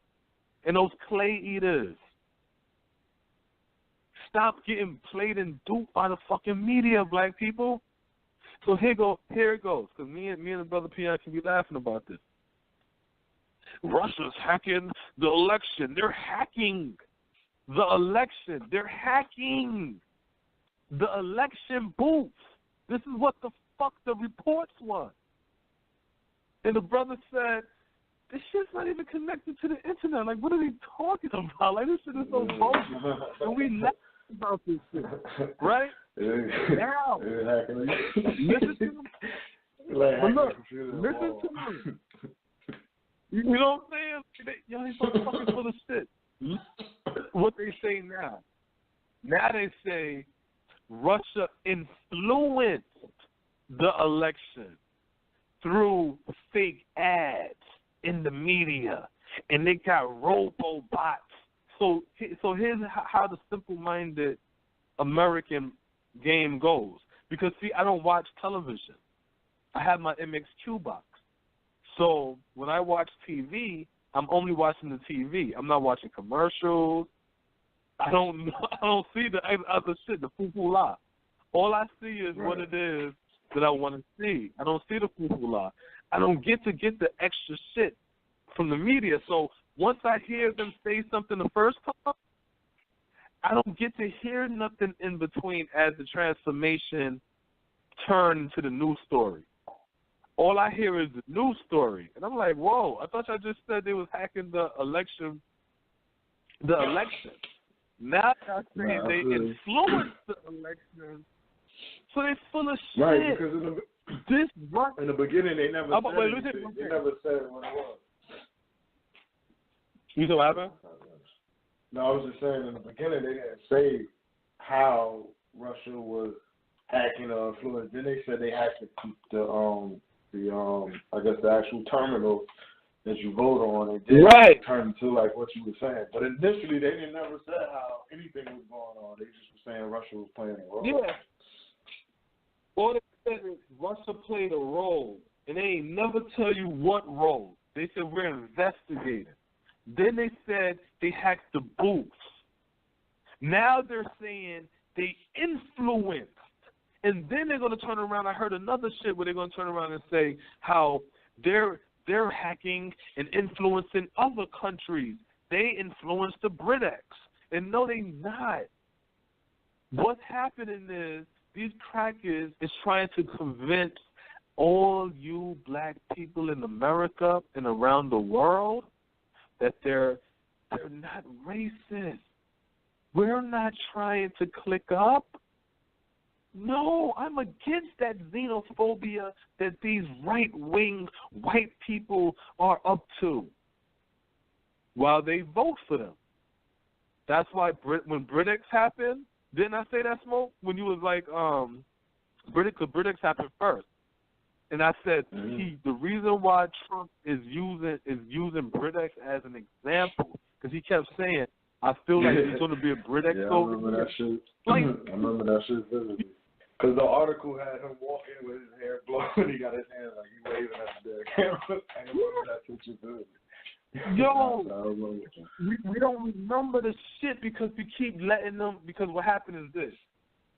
and those clay eaters. Stop getting played and duped by the fucking media, black people. So here it goes. Because me and the brother Pian can be laughing about this. Russia's hacking the election. They're hacking the election. They're hacking the election booth. This is what the fuck the reports was. And the brother said, this shit's not even connected to the internet. Like, what are they talking about? Like, this shit is so bogus. And we laugh about this shit, right? Now, listen to me. Listen to me. You know what I'm saying? Y'all ain't so fucking full of shit. What they say now? Now they say Russia influenced the election through fake ads in the media, and they got robo-bots. So here's how the simple-minded American game goes. Because, see, I don't watch television. I have my MXQ box. So when I watch TV, I'm only watching the TV. I'm not watching commercials. I don't see the other shit, the foo-foo-la. All I see is what it is that I want to see. I don't see the foo-foo-la. I don't get to get the extra shit from the media. So once I hear them say something the first time, I don't get to hear nothing in between as the transformation turns into the news story. All I hear is the news story. And I'm like, whoa, I thought y'all just said they was hacking the election. Now y'all saying they influenced the election. So they full of shit.
Right, because in the beginning they never said anything. They never said what it was.
You know what happened?
No, I was just saying in the beginning they didn't say how Russia was hacking or influenced. Then they said they hacked the I guess the actual terminal that you vote on. It did turn into like what you were saying. But initially they didn't never say how anything was going on. They just were saying Russia was playing a role.
Yeah. All they said is Russia played a role, and they ain't never tell you what role. They said we're investigating. Then they said they hacked the booths. Now they're saying they influenced. And then they're going to turn around. I heard another shit where they're going to turn around and say how they're hacking and influencing other countries. They influenced the BRICS. And no, they not. what's happening is these crackers is trying to convince all you black people in America and around the world that they're not racist. We're not trying to click up. No, I'm against that xenophobia that these right-wing white people are up to while they vote for them. That's why when Britex happened, didn't I say that, Smoke? When you was like, Britex happened first. And I said, the reason why Trump is using Britex as an example, because he kept saying, I feel like there's going to be a Britex over here.
That shit. Like, I remember that shit vividly. Because the article had him walking with his hair blown and he got his hand like he waving at the camera. I remember that picture vividly.
Yo, we don't remember the shit because we keep letting them, because what happened is this.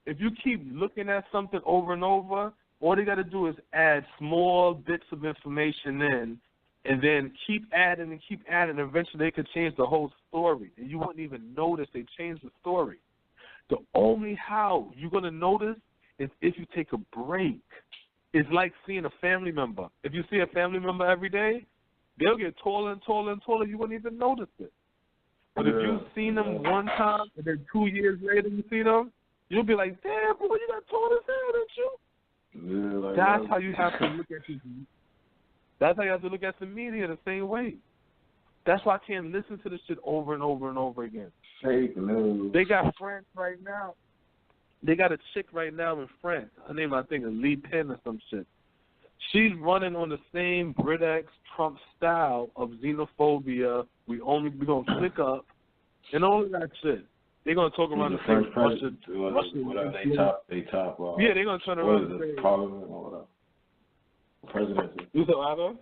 If you keep looking at something over and over, all they got to do is add small bits of information in and then keep adding and keep adding. Eventually they could change the whole story, and you wouldn't even notice they changed the story. The only how you're going to notice is if you take a break. It's like seeing a family member. If you see a family member every day, they'll get taller and taller and taller. You wouldn't even notice it. But if you've seen them one time and then 2 years later you see them, you'll be like, damn, boy, you got taller as hell, didn't you?
Yeah, like
That's how you have to look at this. That's how you have to look at the media the same way. That's why I can't listen to this shit over and over and over again.
Fake news.
They got France right now. They got a chick right now in France. Her name, I think, is Lee Penn or some shit. She's running on the same Britex Trump style of xenophobia. We're going to click up and all of that shit. They're going to talk around the same Russia.
Whatever they top.
Yeah, they're going to turn around and say
Parliament or whatever. Presidency.
You said what?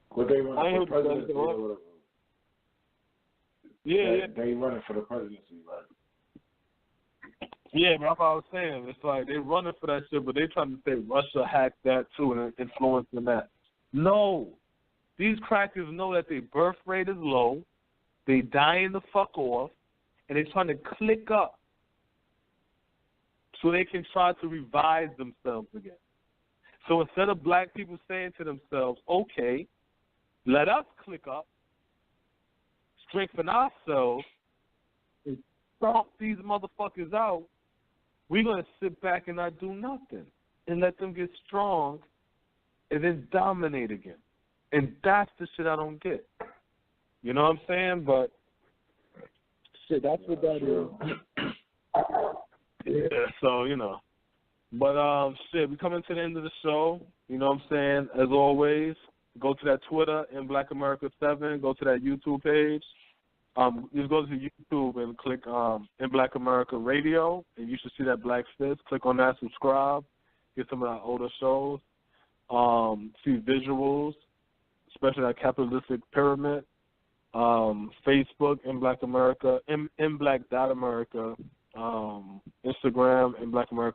What they running for presidency or whatever.
Yeah.
They running for the presidency, right?
Yeah, but that's what I was saying. It's like they're running for that shit, but they're trying to say Russia hacked that too and influencing that. No. These crackers know that their birth rate is low, they dying the fuck off, and they're trying to click up so they can try to revive themselves again. So instead of black people saying to themselves, okay, let us click up, strengthen ourselves, and stomp these motherfuckers out, we're going to sit back and not do nothing and let them get strong and then dominate again. And that's the shit I don't get. You know what I'm saying? But, shit, that's what that is. Yeah, so, you know. But, shit, we coming to the end of the show. You know what I'm saying? As always, go to that Twitter, in Black America 7. Go to that YouTube page. Just go to YouTube and click In Black America Radio, and you should see that black fist. Click on that, subscribe, get some of our older shows, see visuals, especially that capitalistic pyramid. Facebook, In Black America, in Black.America, Instagram, In Black America